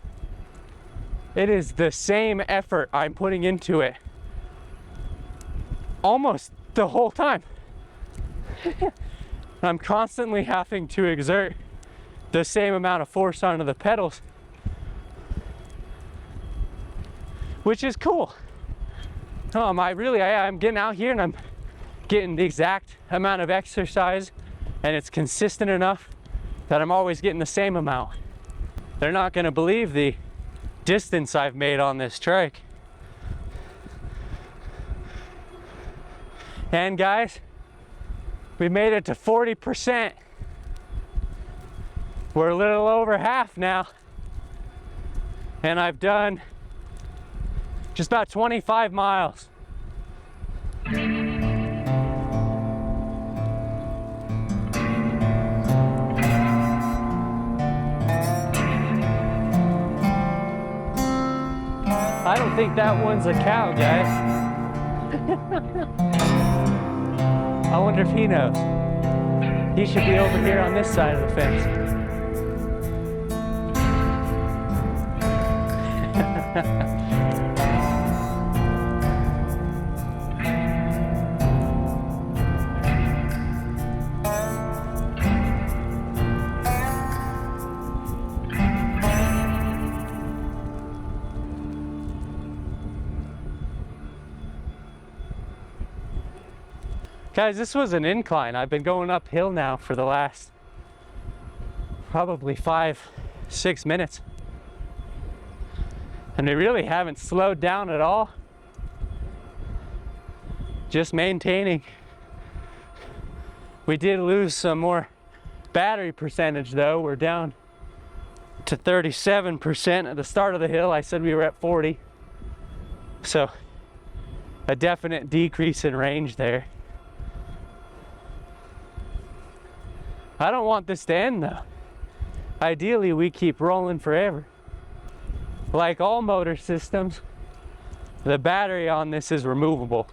It is the same effort I'm putting into it almost the whole time. I'm constantly having to exert the same amount of force onto the pedals, which is cool. I'm getting out here and I'm getting the exact amount of exercise, and it's consistent enough that I'm always getting the same amount. They're not gonna believe the distance I've made on this trike. And guys, we made it to 40%. We're a little over half now, and I've done just about 25 miles. I don't think that one's a cow, guys. I wonder if he knows. He should be over here on this side of the fence. Guys, this was an incline. I've been going uphill now for the last probably 5-6 minutes. And we really haven't slowed down at all. Just maintaining. We did lose some more battery percentage though. We're down to 37% at the start of the hill. I said we were at 40. So a definite decrease in range there. I don't want this to end though. Ideally, we keep rolling forever. Like all motor systems, the battery on this is removable.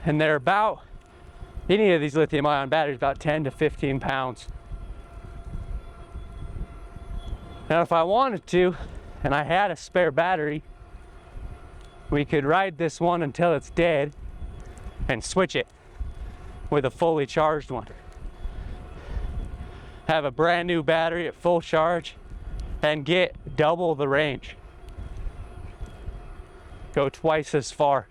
And they're about, any of these lithium ion batteries, about 10 to 15 pounds. Now if I wanted to, and I had a spare battery, we could ride this one until it's dead and switch it with a fully charged one. Have a brand new battery at full charge and get double the range. Go twice as far.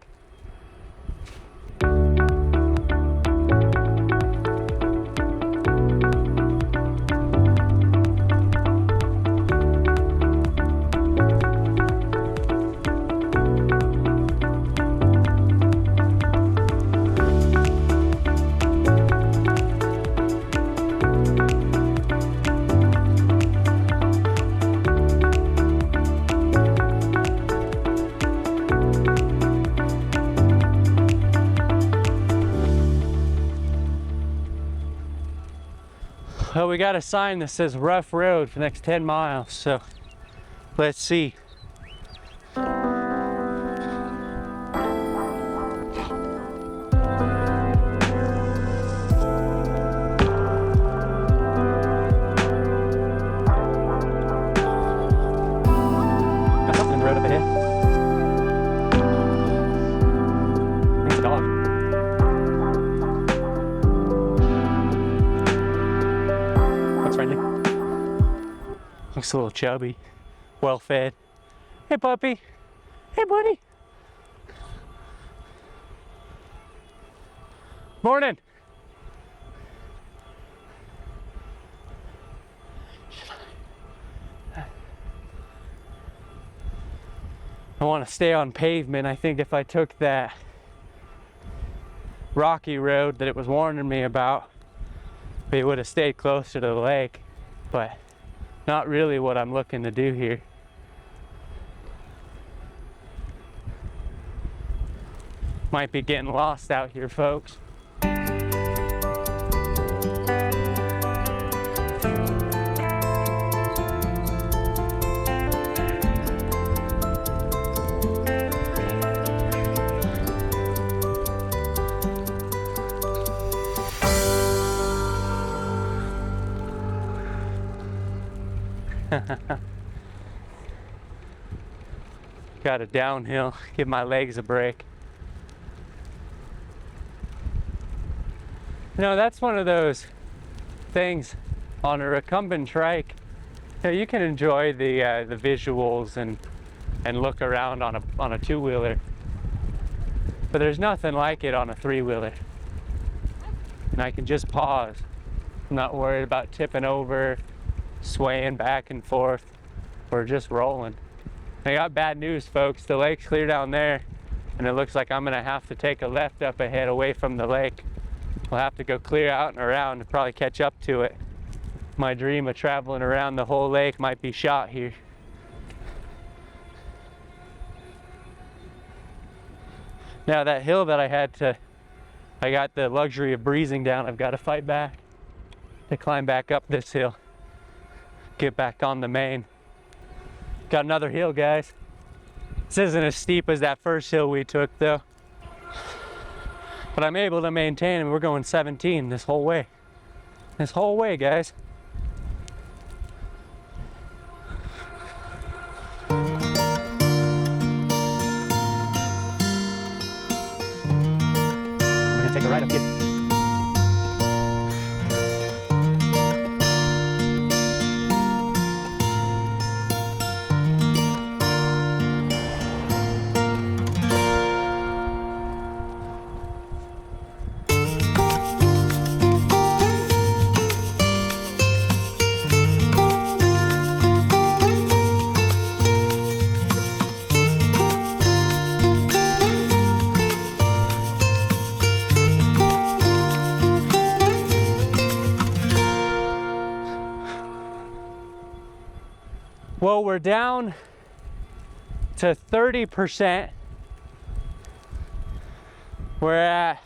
Well, we got a sign that says rough road for the next 10 miles, so let's see. Got something right up ahead. It's a dog. Friendly. Looks a little chubby, well fed. Hey puppy. Hey buddy. Morning. I want to stay on pavement. I think if I took that rocky road that it was warning me about, we would have stayed closer to the lake, but not really what I'm looking to do here. Might be getting lost out here, folks. Got a downhill, give my legs a break. You know, that's one of those things on a recumbent trike. You know, you can enjoy the visuals and look around on a two-wheeler, but there's nothing like it on a three-wheeler. And I can just pause. I'm not worried about tipping over, swaying back and forth. We're just rolling. I got bad news, folks. The lake's clear down there, and it looks like I'm gonna have to take a left up ahead away from the lake. We'll have to go clear out and around to probably catch up to it. My dream of traveling around the whole lake might be shot here. Now that hill that I got the luxury of breezing down, I've got to fight back to climb back up this hill. Get back on the main. Got another hill, guys. This isn't as steep as that first hill we took though. But I'm able to maintain, and we're going 17 this whole way. This whole way, guys. Well, we're down to 30%. We're at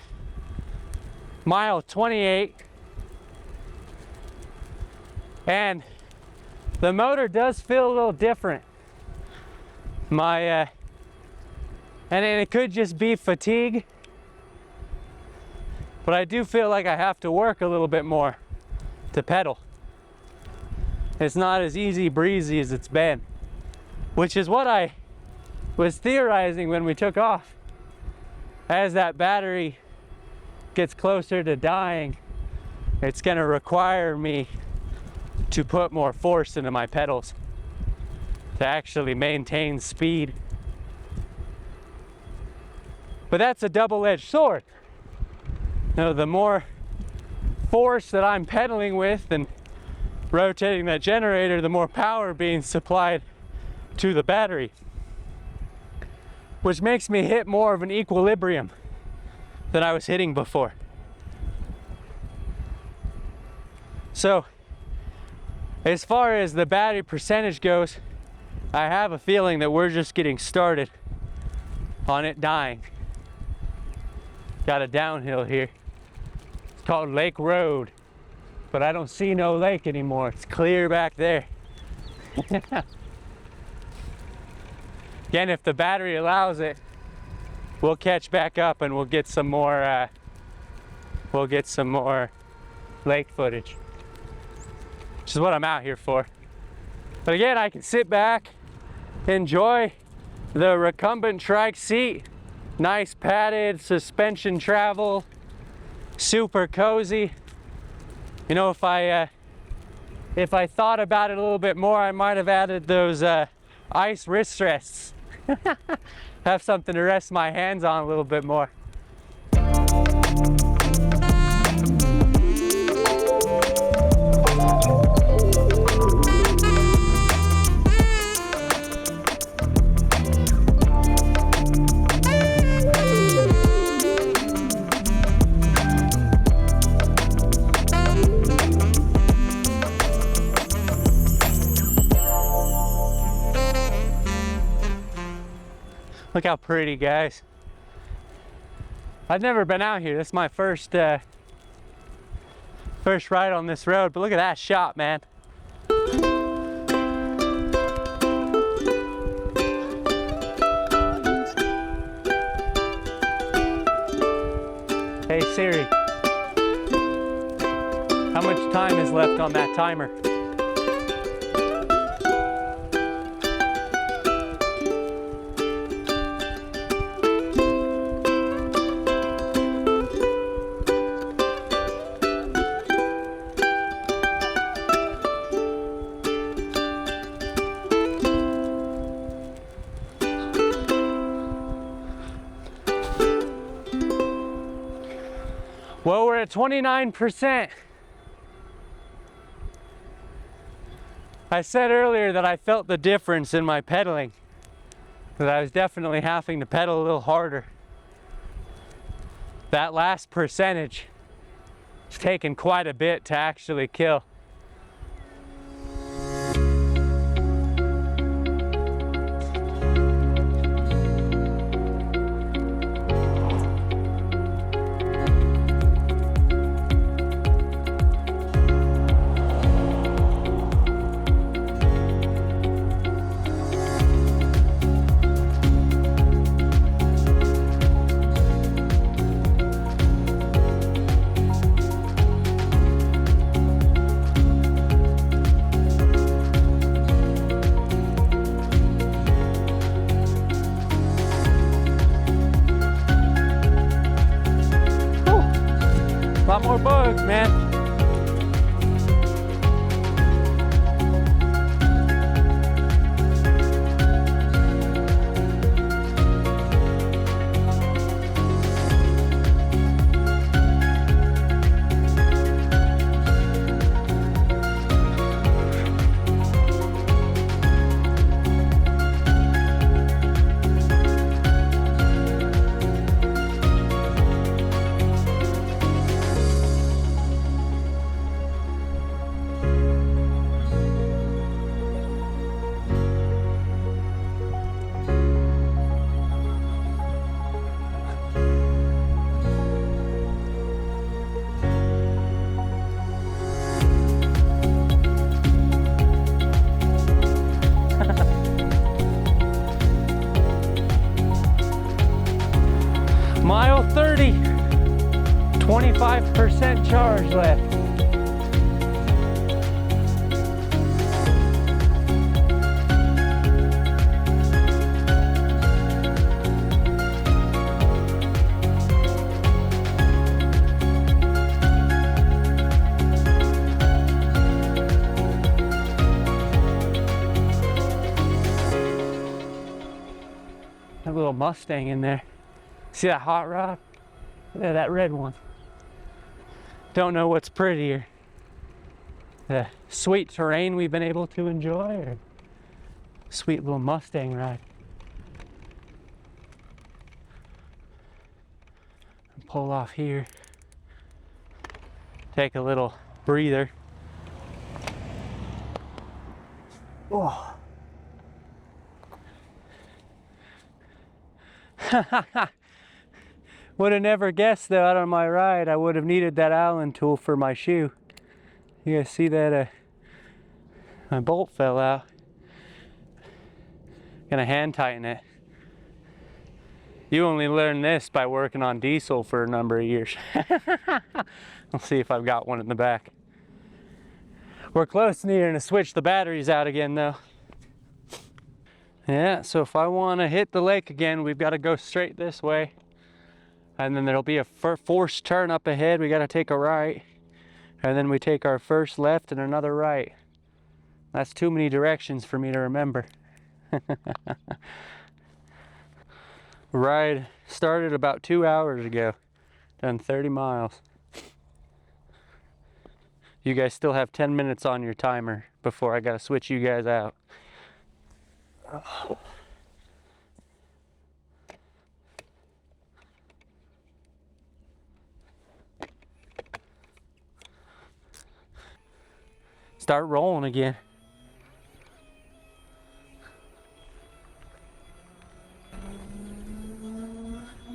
mile 28. And the motor does feel a little different. And it could just be fatigue, but I do feel like I have to work a little bit more to pedal. It's not as easy breezy as it's been, which is what I was theorizing when we took off. As that battery gets closer to dying, it's going to require me to put more force into my pedals to actually maintain speed. But that's a double-edged sword. You know, the more force that I'm pedaling with and rotating that generator, the more power being supplied to the battery, which makes me hit more of an equilibrium than I was hitting before. So, as far as the battery percentage goes, I have a feeling that we're just getting started on it dying. Got a downhill here. It's called Lake Road, but I don't see no lake anymore. It's clear back there. Again, if the battery allows it, we'll catch back up and we'll get some more lake footage, which is what I'm out here for. But again, I can sit back, enjoy the recumbent trike seat. Nice padded suspension travel, super cozy. You know, if I thought about it a little bit more, I might have added those ice wrist rests. Have something to rest my hands on a little bit more. Look how pretty, guys. I've never been out here. This is my first ride on this road, but look at that shot, man. Hey Siri, how much time is left on that timer? Well, we're at 29%. I said earlier that I felt the difference in my pedaling, that I was definitely having to pedal a little harder. That last percentage has taken quite a bit to actually kill. 5% charge left. A little Mustang in there. See that hot rod? Yeah, that red one. Don't know what's prettier. The sweet terrain we've been able to enjoy, or sweet little Mustang ride. Pull off here. Take a little breather. Oh. Would have never guessed that out on my ride I would have needed that Allen tool for my shoe. You guys see that my bolt fell out. Gonna hand tighten it. You only learn this by working on diesel for a number of years. I'll see if I've got one in the back. We're close to needing to switch the batteries out again though. Yeah, so if I want to hit the lake again, we've got to go straight this way. And then there'll be a forced turn up ahead. We got to take a right. And then we take our first left and another right. That's too many directions for me to remember. Ride started about 2 hours ago. Done 30 miles. You guys still have 10 minutes on your timer before I got to switch you guys out. Start rolling again.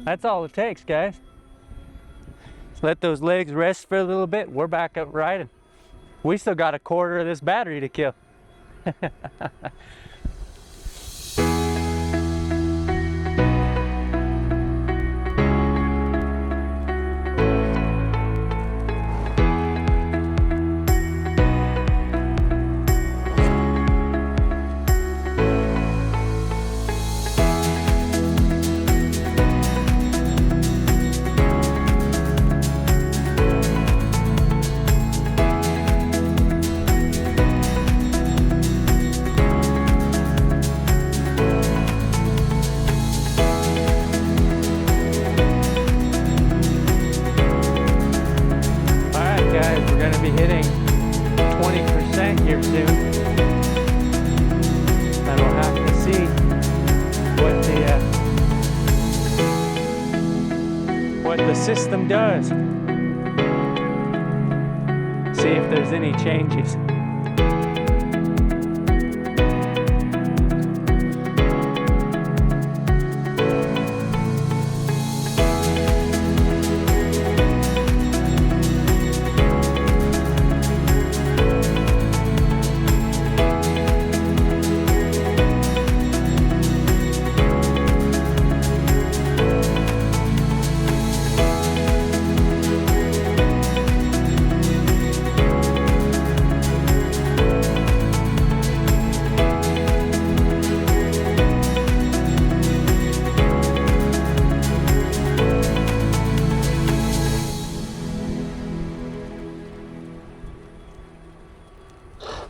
That's all it takes, guys. Let those legs rest for a little bit. We're back up riding. We still got a quarter of this battery to kill. System does. See if there's any changes.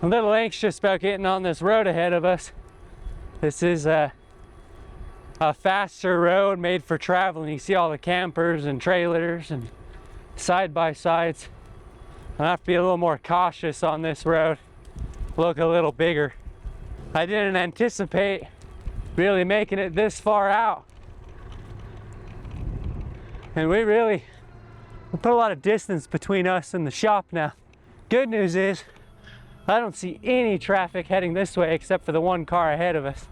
I'm a little anxious about getting on this road ahead of us. This is a faster road made for traveling. You see all the campers and trailers and side-by-sides. I have to be a little more cautious on this road. Look a little bigger. I didn't anticipate really making it this far out. And we put a lot of distance between us and the shop now. Good news is, I don't see any traffic heading this way except for the one car ahead of us.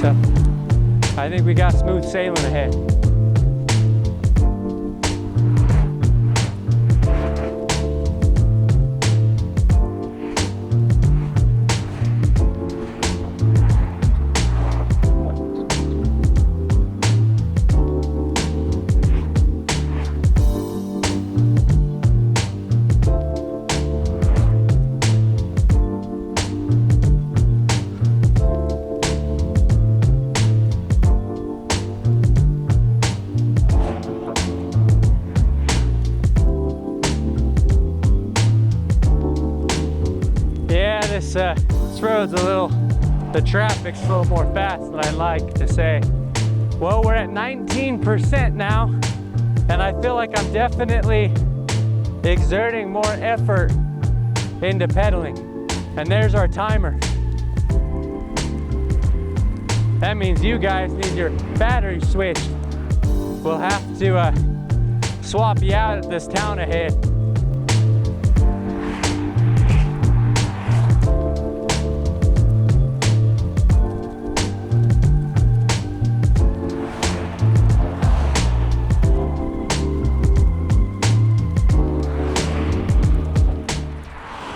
So, I think we got smooth sailing ahead. this road's the traffic's a little more fast than I like to say. Well, we're at 19% now, and I feel like I'm definitely exerting more effort into pedaling. And there's our timer. That means you guys need your battery switched. We'll have to swap you out at this town ahead.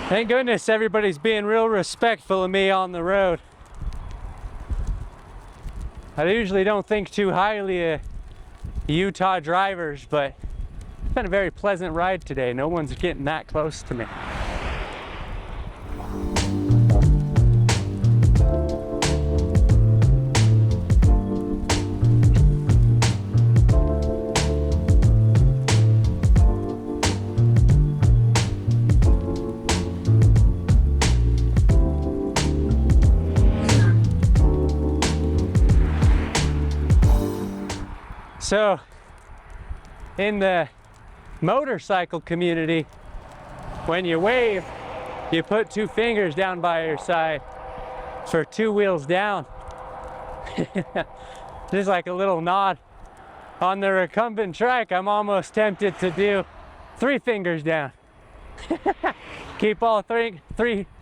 Thank goodness everybody's being real respectful of me on the road. I usually don't think too highly of Utah drivers, but it's been a very pleasant ride today. No one's getting that close to me. So, in the motorcycle community, when you wave, you put two fingers down by your side for two wheels down. Just like a little nod. On the Recumbent trike, I'm almost tempted to do three fingers down. Keep all three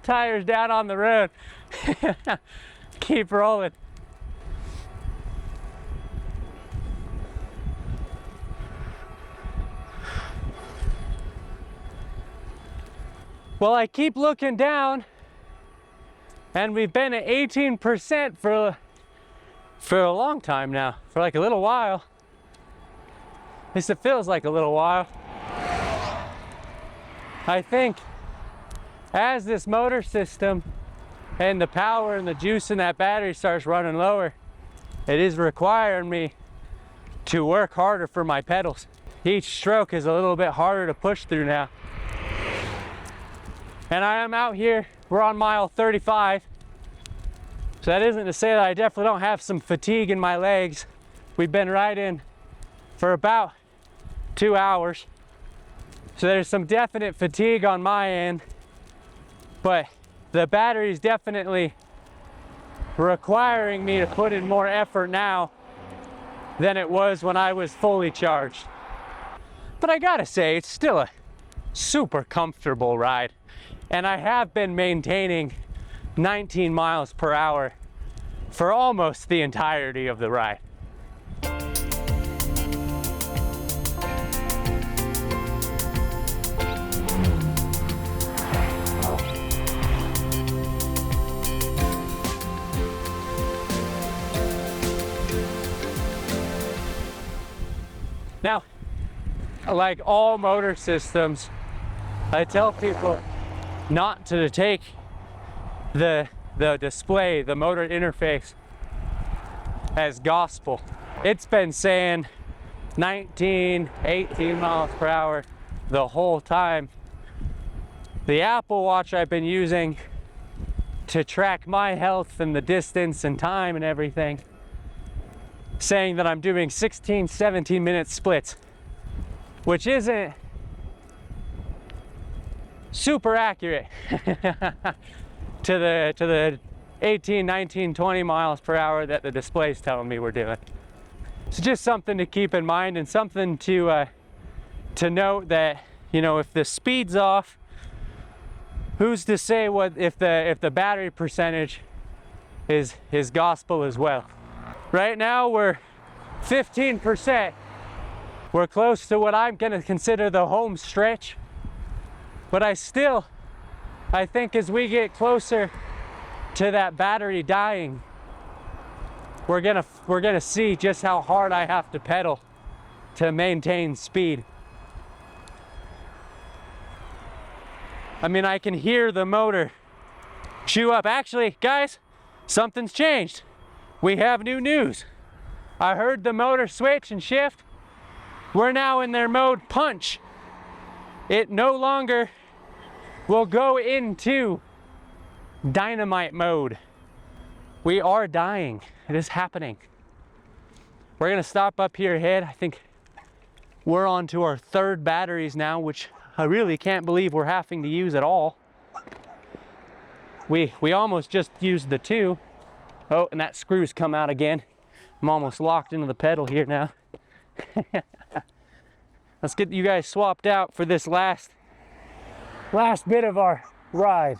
tires down on the road. Keep rolling. Well, I keep looking down, and we've been at 18% for a long time now, for like a little while. At least it feels like a little while. I think as this motor system and the power and the juice in that battery starts running lower, it is requiring me to work harder for my pedals. Each stroke is a little bit harder to push through now. And I am out here, we're on mile 35. So that isn't to say that I definitely don't have some fatigue in my legs. We've been riding for about 2 hours. So there's some definite fatigue on my end, but the battery is definitely requiring me to put in more effort now than it was when I was fully charged. But I gotta say, it's still a super comfortable ride. And I have been maintaining 19 miles per hour for almost the entirety of the ride. Now, like all motor systems, I tell people not to take the display, the motor interface, as gospel. It's been saying 19, 18 miles per hour the whole time. The Apple Watch I've been using to track my health and the distance and time and everything, saying that I'm doing 16, 17 minute splits, which isn't super accurate to the 18, 19, 20 miles per hour that the display's telling me we're doing. So just something to keep in mind, and something to note that, you know, if the speed's off, who's to say what if the battery percentage is gospel as well. Right now we're 15%. We're close to what I'm gonna consider the home stretch. But I think as we get closer to that battery dying, we're gonna see just how hard I have to pedal to maintain speed. I mean, I can hear the motor chew up. Actually, guys, something's changed. We have new news. I heard the motor switch and shift. We're now in their mode punch. It no longer will go into Dynamite mode. We are dying. It is happening. We're gonna stop up here ahead. I think we're on to our 3rd batteries now, which I really can't believe we're having to use at all. We almost just used the 2. Oh, and that screw's come out again. I'm almost locked into the pedal here now. Let's get you guys swapped out for this last bit of our ride.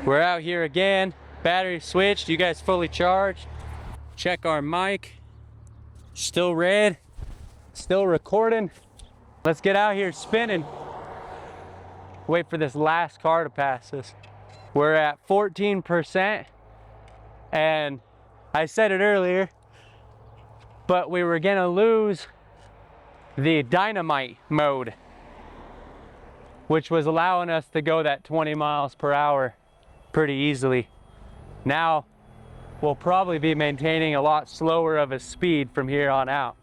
We're out here again. Battery switched. You guys fully charged. Check our mic. Still red. Still recording. Let's get out here spinning. Wait for this last car to pass us. We're at 14%. And I said it earlier, but we were gonna lose the Dynamite mode, which was allowing us to go that 20 miles per hour pretty easily. Now we'll probably be maintaining a lot slower of a speed from here on out.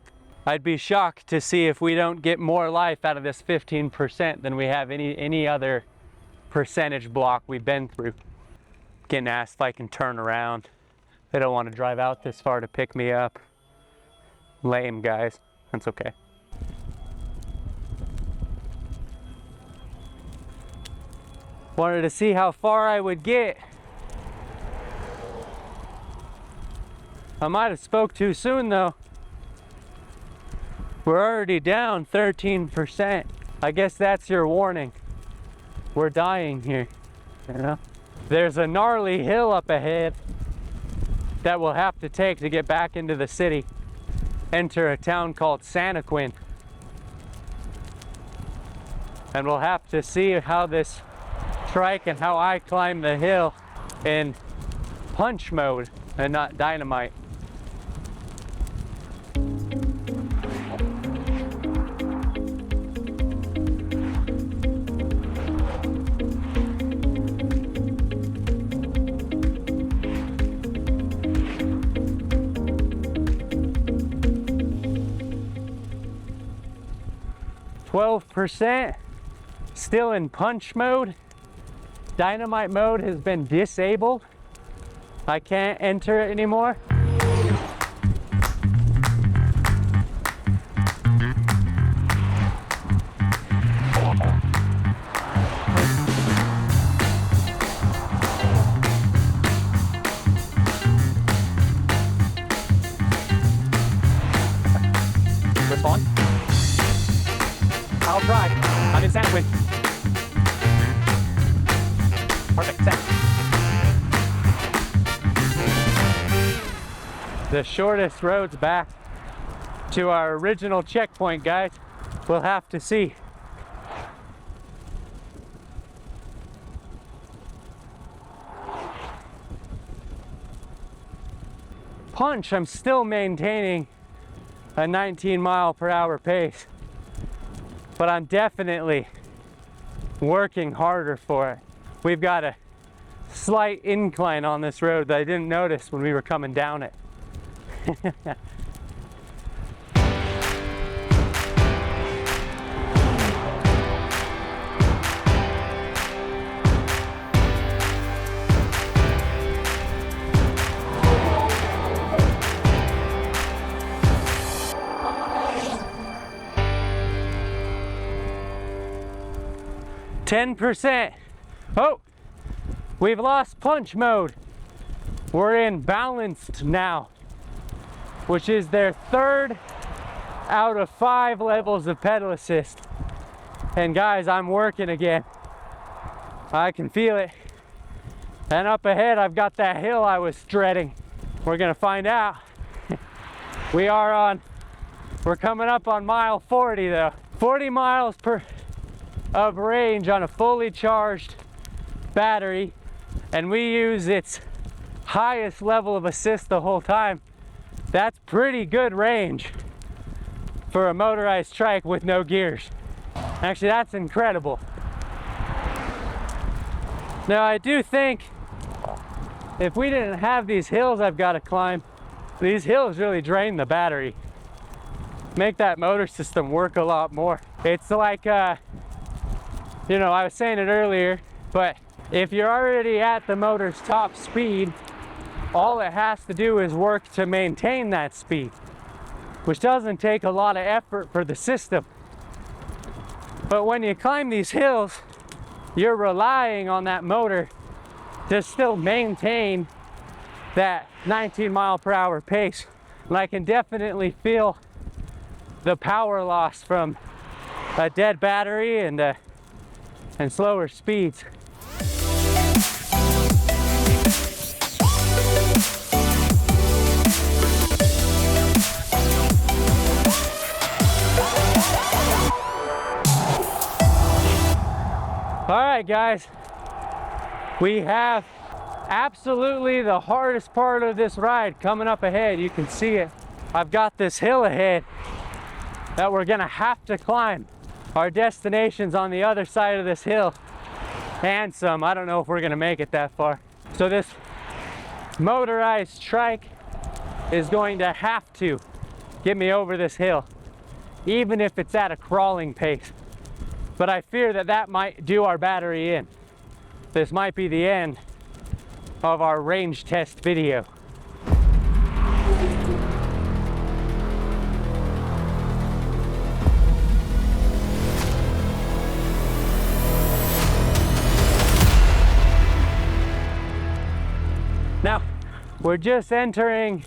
I'd be shocked to see if we don't get more life out of this 15% than we have any other percentage block we've been through. Getting asked if I can turn around. They don't want to drive out this far to pick me up. Lame, guys. That's okay. Wanted to see how far I would get. I might have spoke too soon though. We're already down 13%. I guess that's your warning. We're dying here, you know? There's a gnarly hill up ahead that we'll have to take to get back into the city. Enter a town called Scenic. And we'll have to see how this trike and how I climb the hill in punch mode and not Dynamite. %, still in punch mode. Dynamite mode has been disabled. I can't enter it anymore. Respond. I'll try. I'm in Scenic. Perfect, set. The shortest road's back to our original checkpoint, guys. We'll have to see. Punch, I'm still maintaining a 19-mile-per-hour pace. But I'm definitely working harder for it. We've got a slight incline on this road that I didn't notice when we were coming down it. 10%. Oh, we've lost punch mode. We're in balanced now, which is their 3rd out of 5 levels of pedal assist. And guys, I'm working again. I can feel it. And up ahead, I've got that hill I was dreading. We're gonna find out. We're coming up on mile 40 though. 40 miles of range on a fully charged battery, and we use its highest level of assist the whole time. That's pretty good range for a motorized trike with no gears. Actually, that's incredible. Now, I do think if we didn't have these hills I've got to climb, these hills really drain the battery. Make that motor system work a lot more. It's like you know, I was saying it earlier, but if you're already at the motor's top speed, all it has to do is work to maintain that speed, which doesn't take a lot of effort for the system. But when you climb these hills, you're relying on that motor to still maintain that 19-mile-per-hour pace. And I can definitely feel the power loss from a dead battery and slower speeds. All right, guys, we have absolutely the hardest part of this ride coming up ahead. You can see it. I've got this hill ahead that we're gonna have to climb. Our destination's on the other side of this hill and some. I don't know if we're gonna make it that far. So this motorized trike is going to have to get me over this hill, even if it's at a crawling pace. But I fear that that might do our battery in. This might be the end of our range test video. Now, we're just entering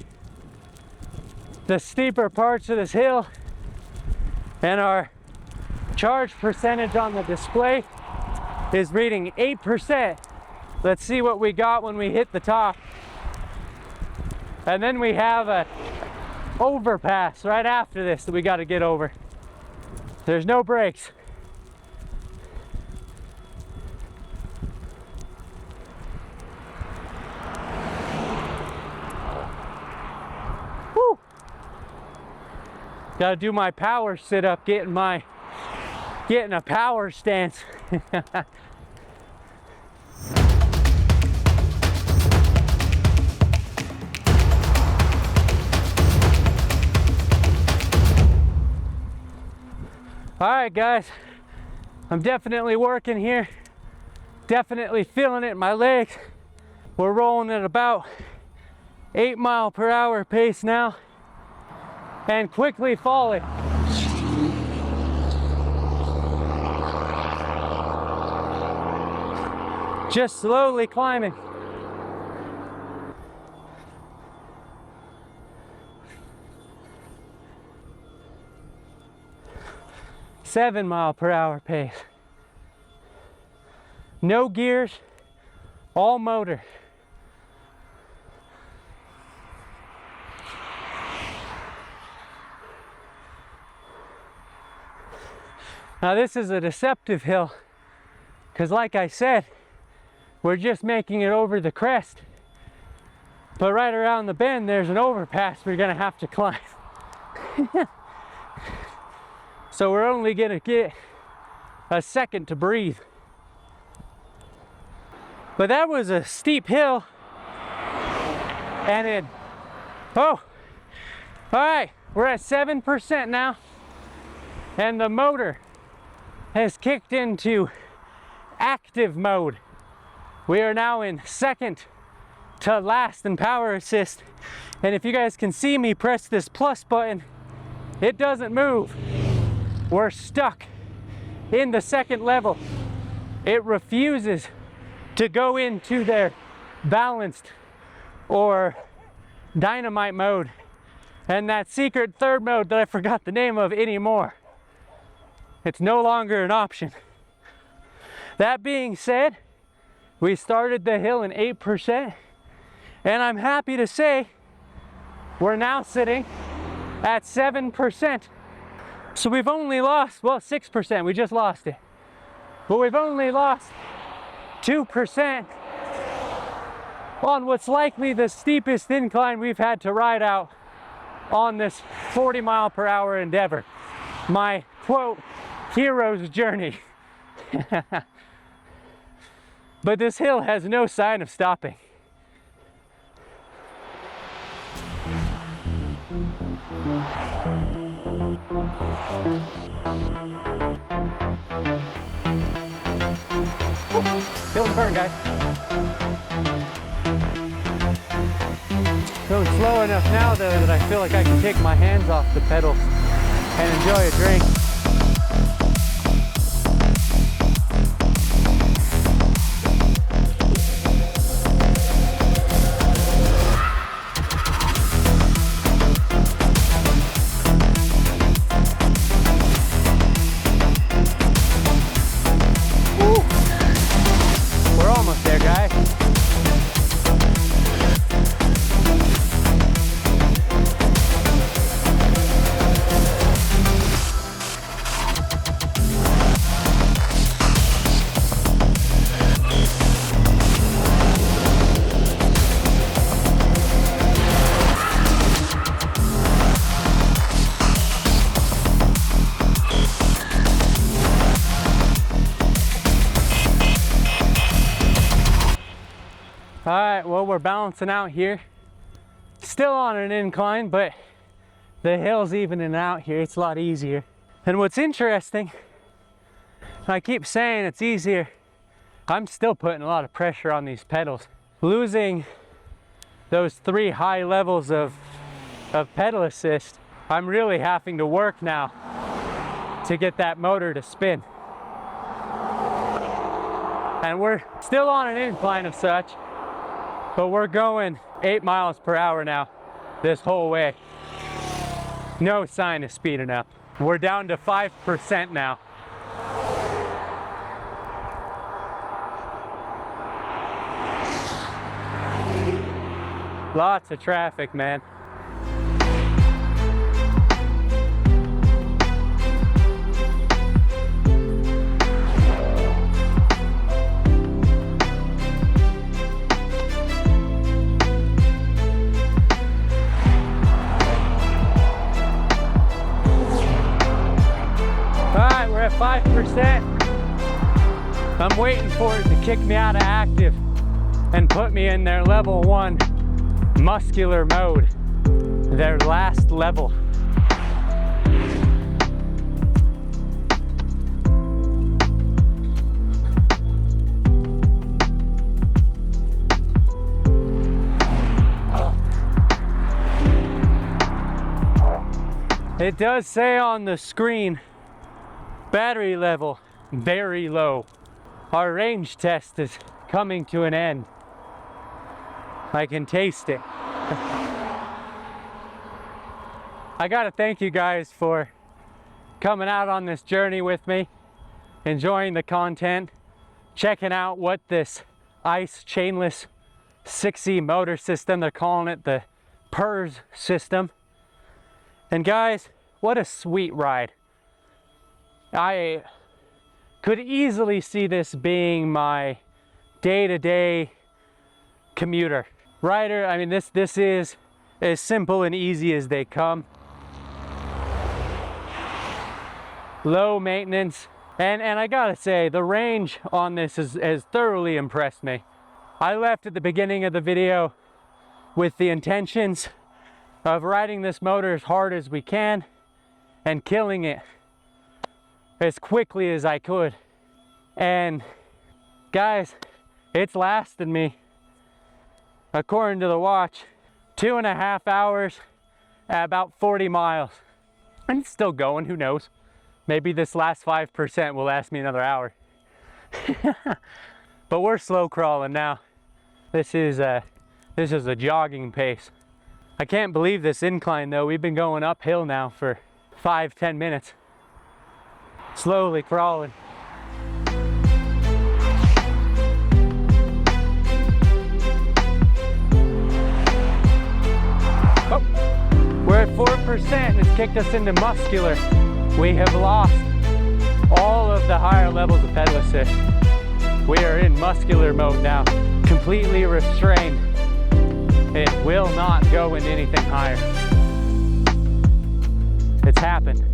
the steeper parts of this hill, and our charge percentage on the display is reading 8%. Let's see what we got when we hit the top. And then we have a overpass right after this that we got to get over. There's no brakes. Woo! Got to do my power sit up, getting a power stance. All right, guys, I'm definitely working here. Definitely feeling it in my legs. We're rolling at about 8-mile-per-hour pace now and quickly falling. Just slowly climbing. $7-mile-per-hour pace. No gears, all motor. Now this is a deceptive hill because, like I said, we're just making it over the crest. But right around the bend, there's an overpass we're gonna have to climb. So we're only gonna get a second to breathe. But that was a steep hill. And it, oh, all right, we're at 7% now. And the motor has kicked into active mode. We are now in second to last in power assist. And if you guys can see me press this plus button, it doesn't move. We're stuck in the second level. It refuses to go into their balanced or dynamite mode and that secret third mode that I forgot the name of anymore. It's no longer an option. That being said, we started the hill in 8%, and I'm happy to say we're now sitting at 7%. So we've only lost, well, 6%, we just lost it. But we've only lost 2% on what's likely the steepest incline we've had to ride out on this 40-mile-per-hour endeavor. My, quote, hero's journey. But this hill has no sign of stopping. Feel the burn, guys. Going slow enough now though that I feel like I can take my hands off the pedals and enjoy a drink. Woo. We're almost there, guys. All right, well, we're balancing out here. Still on an incline, but the hill's evening out here. It's a lot easier. And what's interesting, I keep saying it's easier, I'm still putting a lot of pressure on these pedals. Losing those 3 high levels of pedal assist, I'm really having to work now to get that motor to spin. And we're still on an incline of such, but we're going 8 miles per hour now this whole way. No sign of speeding up. We're down to 5% now. Lots of traffic, man. At 5%. I'm waiting for it to kick me out of active and put me in their level 1 muscular mode, their last level. It does say on the screen, battery level very low. Our range test is coming to an end. I can taste it. I gotta thank you guys for coming out on this journey with me, enjoying the content, checking out what this ICE chainless CIXI motor system, they're calling it the PERS system. And guys, what a sweet ride. I could easily see this being my day-to-day commuter rider. I mean, this is as simple and easy as they come. Low maintenance, and I gotta say, the range on this has thoroughly impressed me. I left at the beginning of the video with the intentions of riding this motor as hard as we can and killing it as quickly as I could. And guys, it's lasted me, according to the watch, 2.5 hours at about 40 miles. And it's still going, who knows? Maybe this last 5% will last me another hour. But we're slow crawling now. This is a jogging pace. I can't believe this incline though. We've been going uphill now for 5-10 minutes. Slowly crawling. Oh, we're at 4% and it's kicked us into muscular. We have lost all of the higher levels of pedal assist. We are in muscular mode now, completely restrained. It will not go into anything higher. It's happened.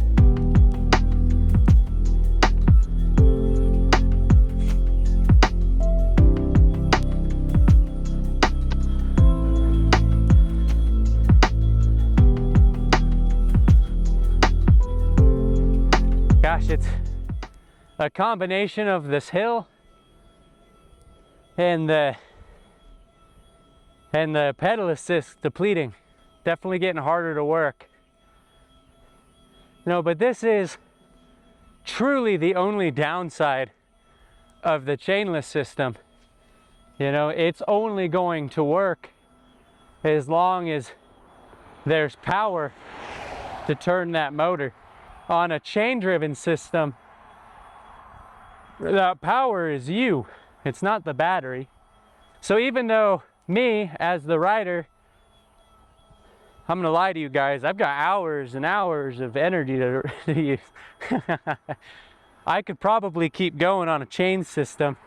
Gosh, it's a combination of this hill and the pedal assist depleting. Definitely getting harder to work. No, but this is truly the only downside of the chainless system. You know, it's only going to work as long as there's power to turn that motor. On a chain-driven system, the power is you. It's not the battery. So even though me, as the rider, I'm gonna lie to you guys, I've got hours and hours of energy to use. I could probably keep going on a chain system,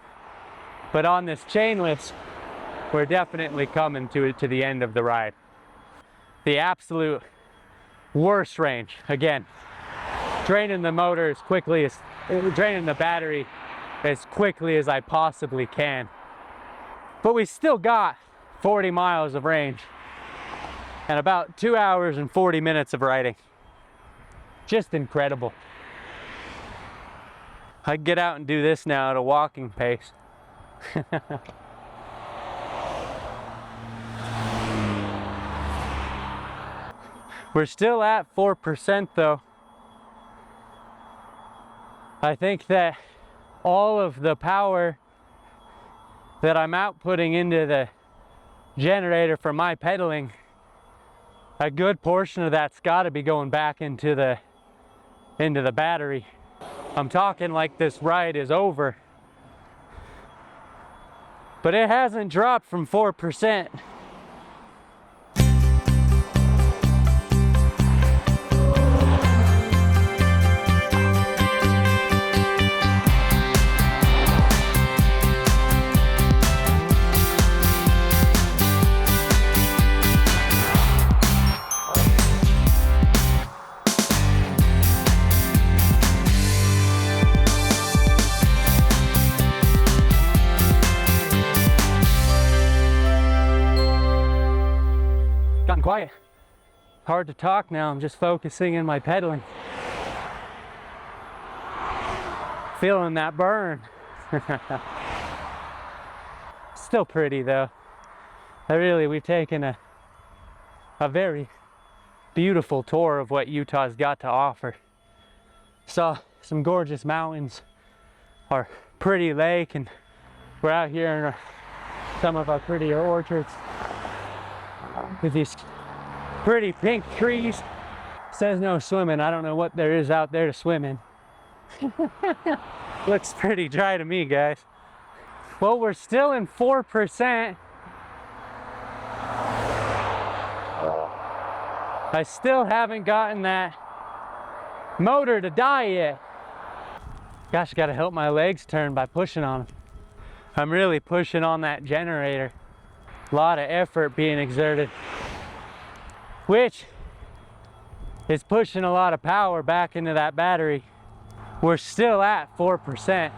but on this chainless, we're definitely coming to the end of the ride. The absolute worst range, again, draining the motor as quickly as, draining the battery as quickly as I possibly can. But we still got 40 miles of range and about 2 hours and 40 minutes of riding. Just incredible. I can get out and do this now at a walking pace. We're still at 4% though. I think that all of the power that I'm outputting into the generator for my pedaling, a good portion of that's got to be going back into the battery. I'm talking like this ride is over, but it hasn't dropped from 4%. Gotten quiet. Hard to talk now. I'm just focusing in my pedaling. Feeling that burn. Still pretty though. We've taken a very beautiful tour of what Utah's got to offer. Saw some gorgeous mountains, our pretty lake, and we're out here in some of our prettier orchards with these pretty pink trees. Says no swimming. I don't know what there is out there to swim in. Looks pretty dry to me, guys. Well, we're still in 4%. I still haven't gotten that motor to die yet. Gosh, gotta help my legs turn by pushing on them. I'm really pushing on that generator. A lot of effort being exerted, which is pushing a lot of power back into that battery. We're still at 4%.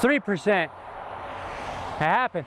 $3%. It happened.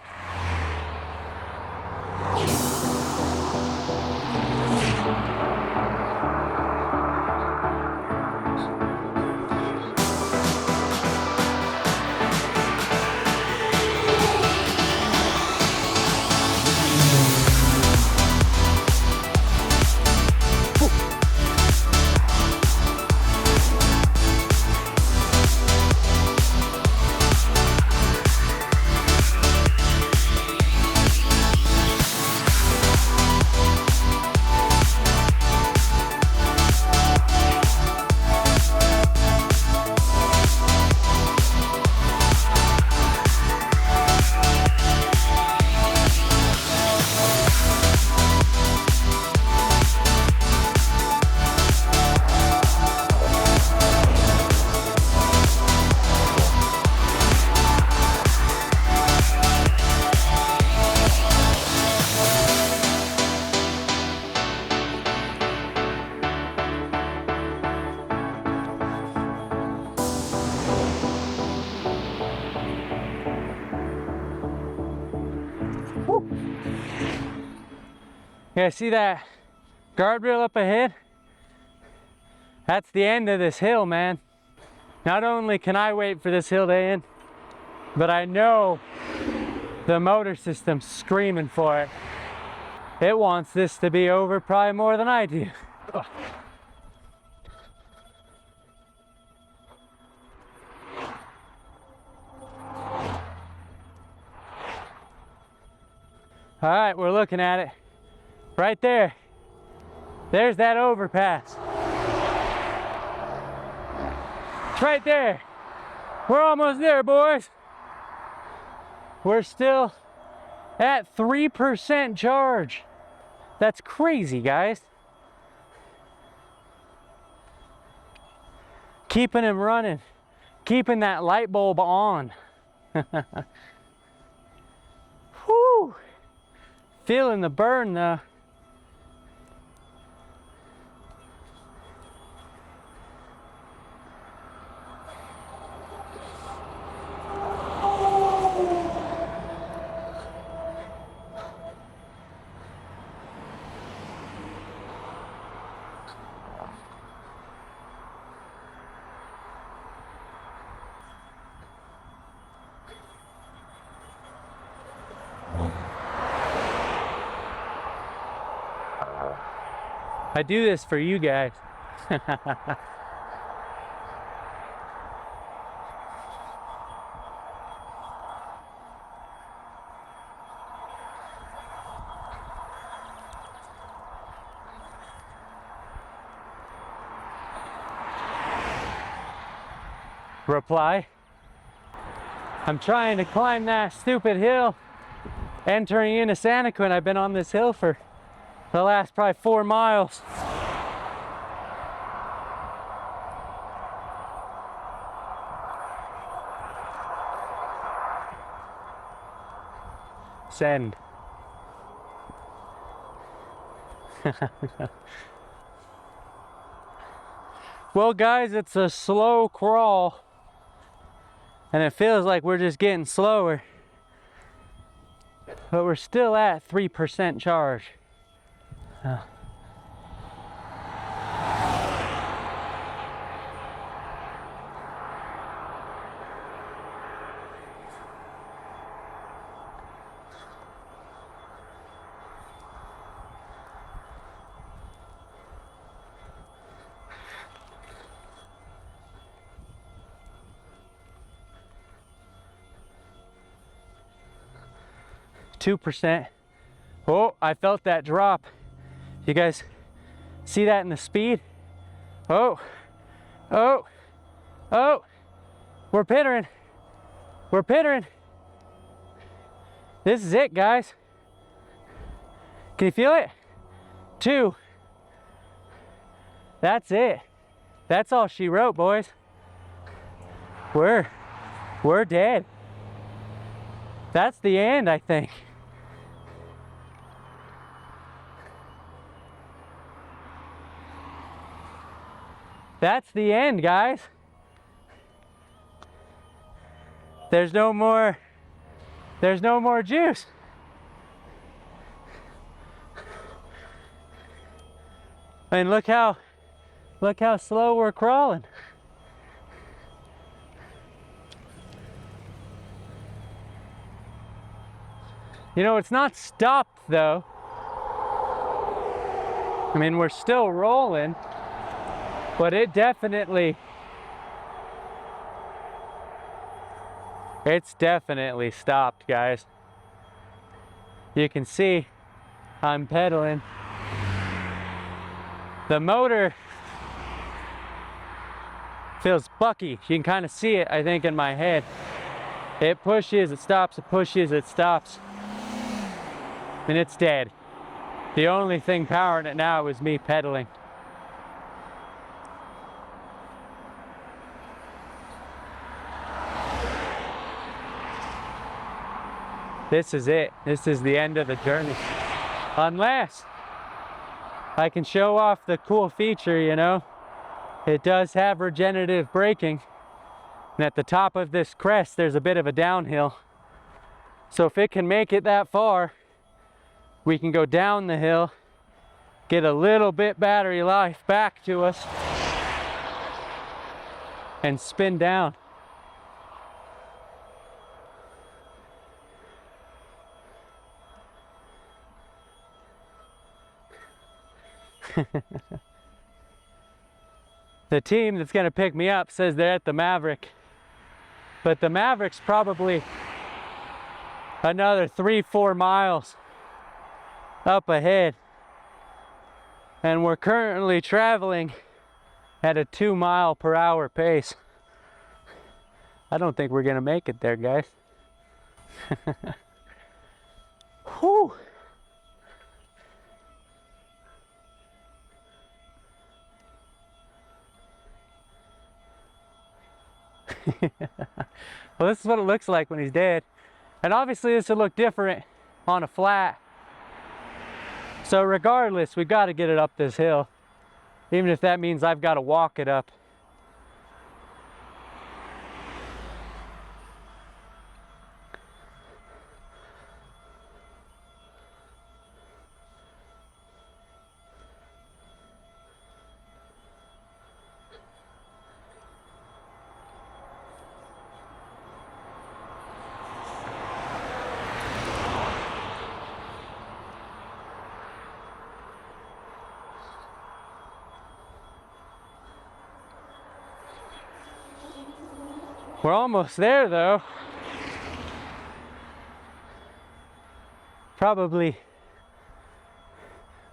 Yeah, see that guardrail up ahead? That's the end of this hill, man. Not only can I wait for this hill to end, but I know the motor system's screaming for it. It wants this to be over probably more than I do. Ugh. All right, we're looking at it. Right there. There's that overpass. It's right there. We're almost there, boys. We're still at 3% charge. That's crazy, guys. Keeping him running. Keeping that light bulb on. Whew. Feeling the burn though. I do this for you guys. Reply. I'm trying to climb that stupid hill, entering into Scenic when I've been on this hill for the last probably 4 miles. Send. Well, guys, it's a slow crawl, and it feels like we're just getting slower, but we're still at 3% charge. 2%. Oh, I felt that drop. You guys see that in the speed? Oh, oh, oh, we're pittering. We're pittering. This is it, guys. Can you feel it? 2. That's it. That's all she wrote, boys. We're dead. That's the end, I think. That's the end, guys. There's no more juice. I mean, look how slow we're crawling. You know, it's not stopped though. I mean, we're still rolling, but it's definitely stopped, guys. You can see I'm pedaling. The motor feels bucky. You can kind of see it, I think, in my head. It pushes, it stops, it pushes, it stops. And it's dead. The only thing powering it now is me pedaling. This is it. This is the end of the journey. Unless I can show off the cool feature, you know. It does have regenerative braking. And at the top of this crest, there's a bit of a downhill. So if it can make it that far, we can go down the hill get a little bit battery life back to us, and spin down. The team that's gonna pick me up says they're at the Maverick, but the Maverick's probably another 3-4 miles up ahead, and we're currently traveling at a 2-mile-per-hour pace. I don't think we're gonna make it there, guys. Whew. Well, this is what it looks like when he's dead. And obviously this will look different on a flat. So regardless, we got to get it up this hill, even if that means I've got to walk it up. We're almost there though. Probably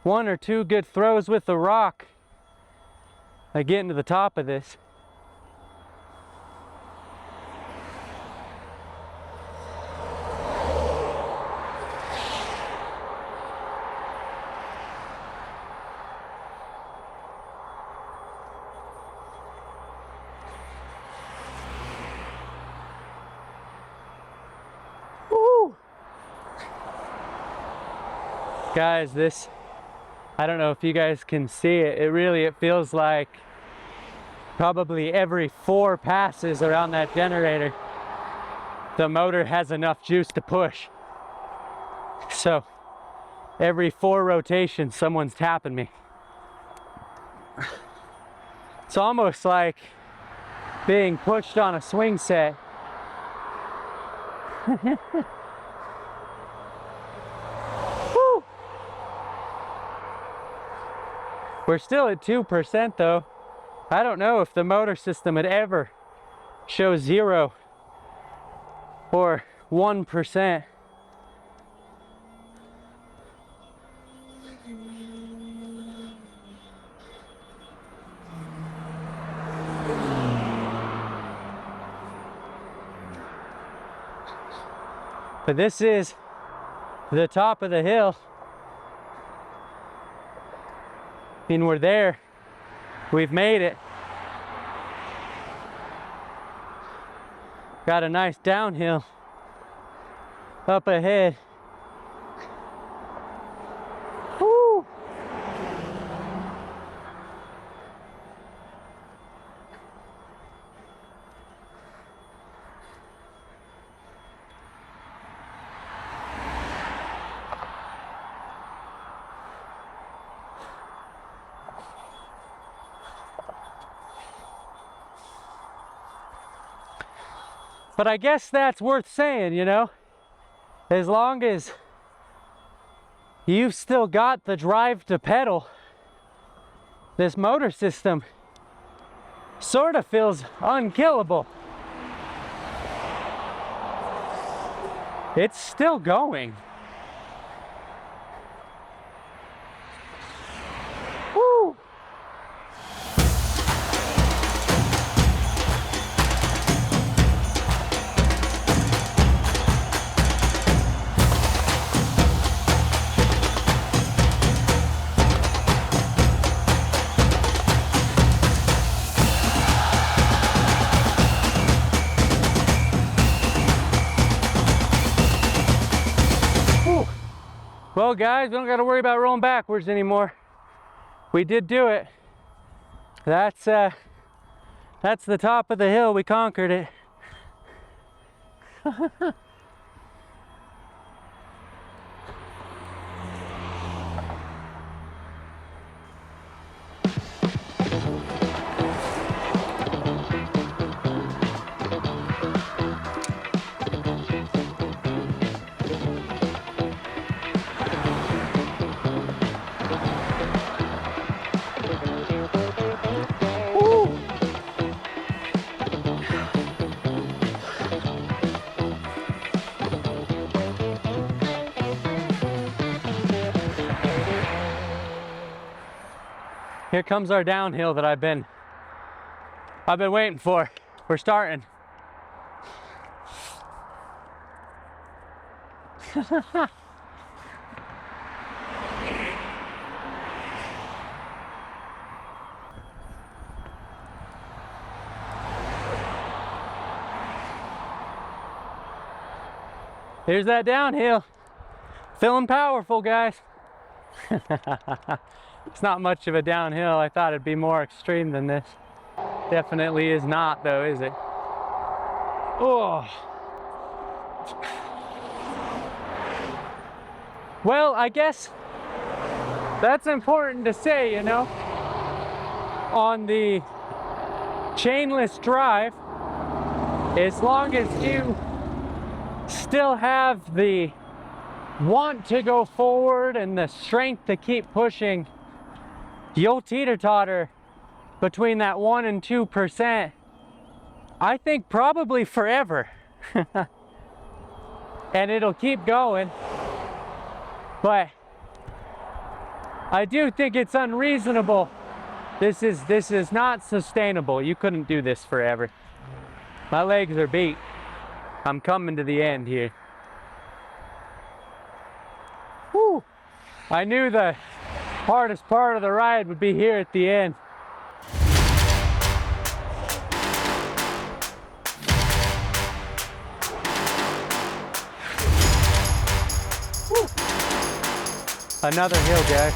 1 or 2 good throws with the rock. I get into the top of this. Guys, this, I don't know if you guys can see it, it feels like probably every 4 passes around that generator, the motor has enough juice to push. So every 4 rotations, someone's tapping me. It's almost like being pushed on a swing set. We're still at 2% though. I don't know if the motor system would ever show 0 or 1%. But this is the top of the hill. I mean, we're there. We've made it. Got a nice downhill up ahead. Woo! But I guess that's worth saying, you know, as long as you've still got the drive to pedal, this motor system sort of feels unkillable. It's still going. Woo! Well guys, we don't got to worry about rolling backwards anymore. We did do it. That's the top of the hill. We conquered it. Here comes our downhill that I've been waiting for. We're starting. Here's that downhill. Feeling powerful, guys. It's not much of a downhill. I thought it'd be more extreme than this. Definitely is not though, is it? Oh. Well, I guess that's important to say, you know. On the chainless drive, as long as you still have the want to go forward and the strength to keep pushing, you'll teeter-totter between that 1% and 2%. I think probably forever. And it'll keep going. But I do think it's unreasonable. This is not sustainable. You couldn't do this forever. My legs are beat. I'm coming to the end here. Whew. I knew the hardest part of the ride would be here at the end. Whew. Another hill, guys.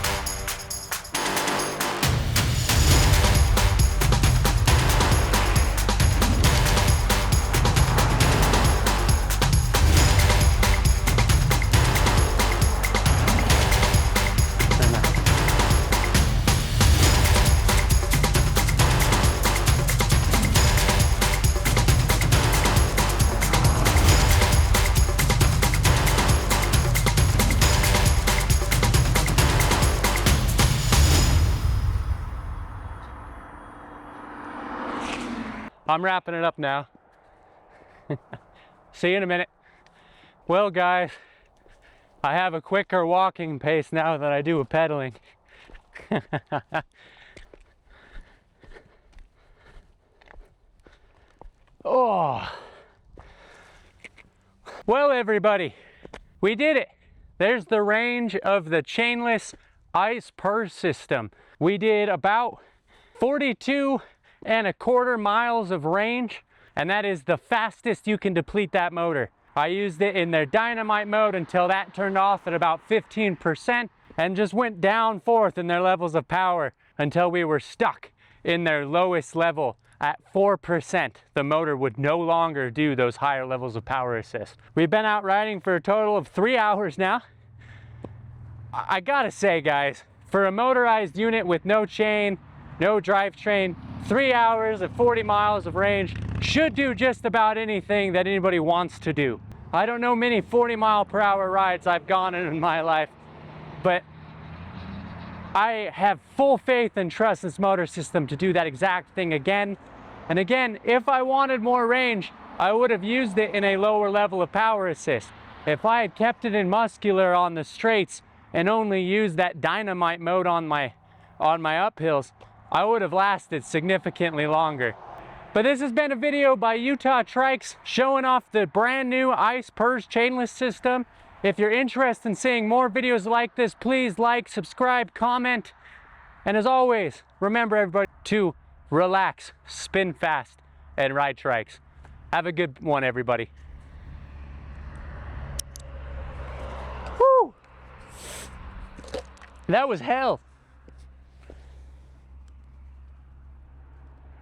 I'm wrapping it up now. See you in a minute. Well, guys, I have a quicker walking pace now than I do with pedaling. Oh. Well, everybody, we did it. There's the range of the chainless CIXI PERS system. We did about 42.25 miles of range, and that is the fastest you can deplete that motor. I used it in their Dynamite mode until that turned off at about 15% and just went down forth in their levels of power until we were stuck in their lowest level at 4%. The motor would no longer do those higher levels of power assist. We've been out riding for a total of 3 hours now. I gotta say, guys, for a motorized unit with no chain, no drivetrain, 3 hours at 40 miles of range should do just about anything that anybody wants to do. I don't know many 40-mile-per-hour rides I've gone in my life, but I have full faith and trust in this motor system to do that exact thing again. And again, if I wanted more range, I would have used it in a lower level of power assist. If I had kept it in muscular on the straights and only used that Dynamite mode on my uphills, I would have lasted significantly longer. But this has been a video by Utah Trikes showing off the brand new CIXI PERS Chainless system. If you're interested in seeing more videos like this, please like, subscribe, comment. And as always, remember everybody to relax, spin fast, and ride trikes. Have a good one, everybody. Woo! That was hell.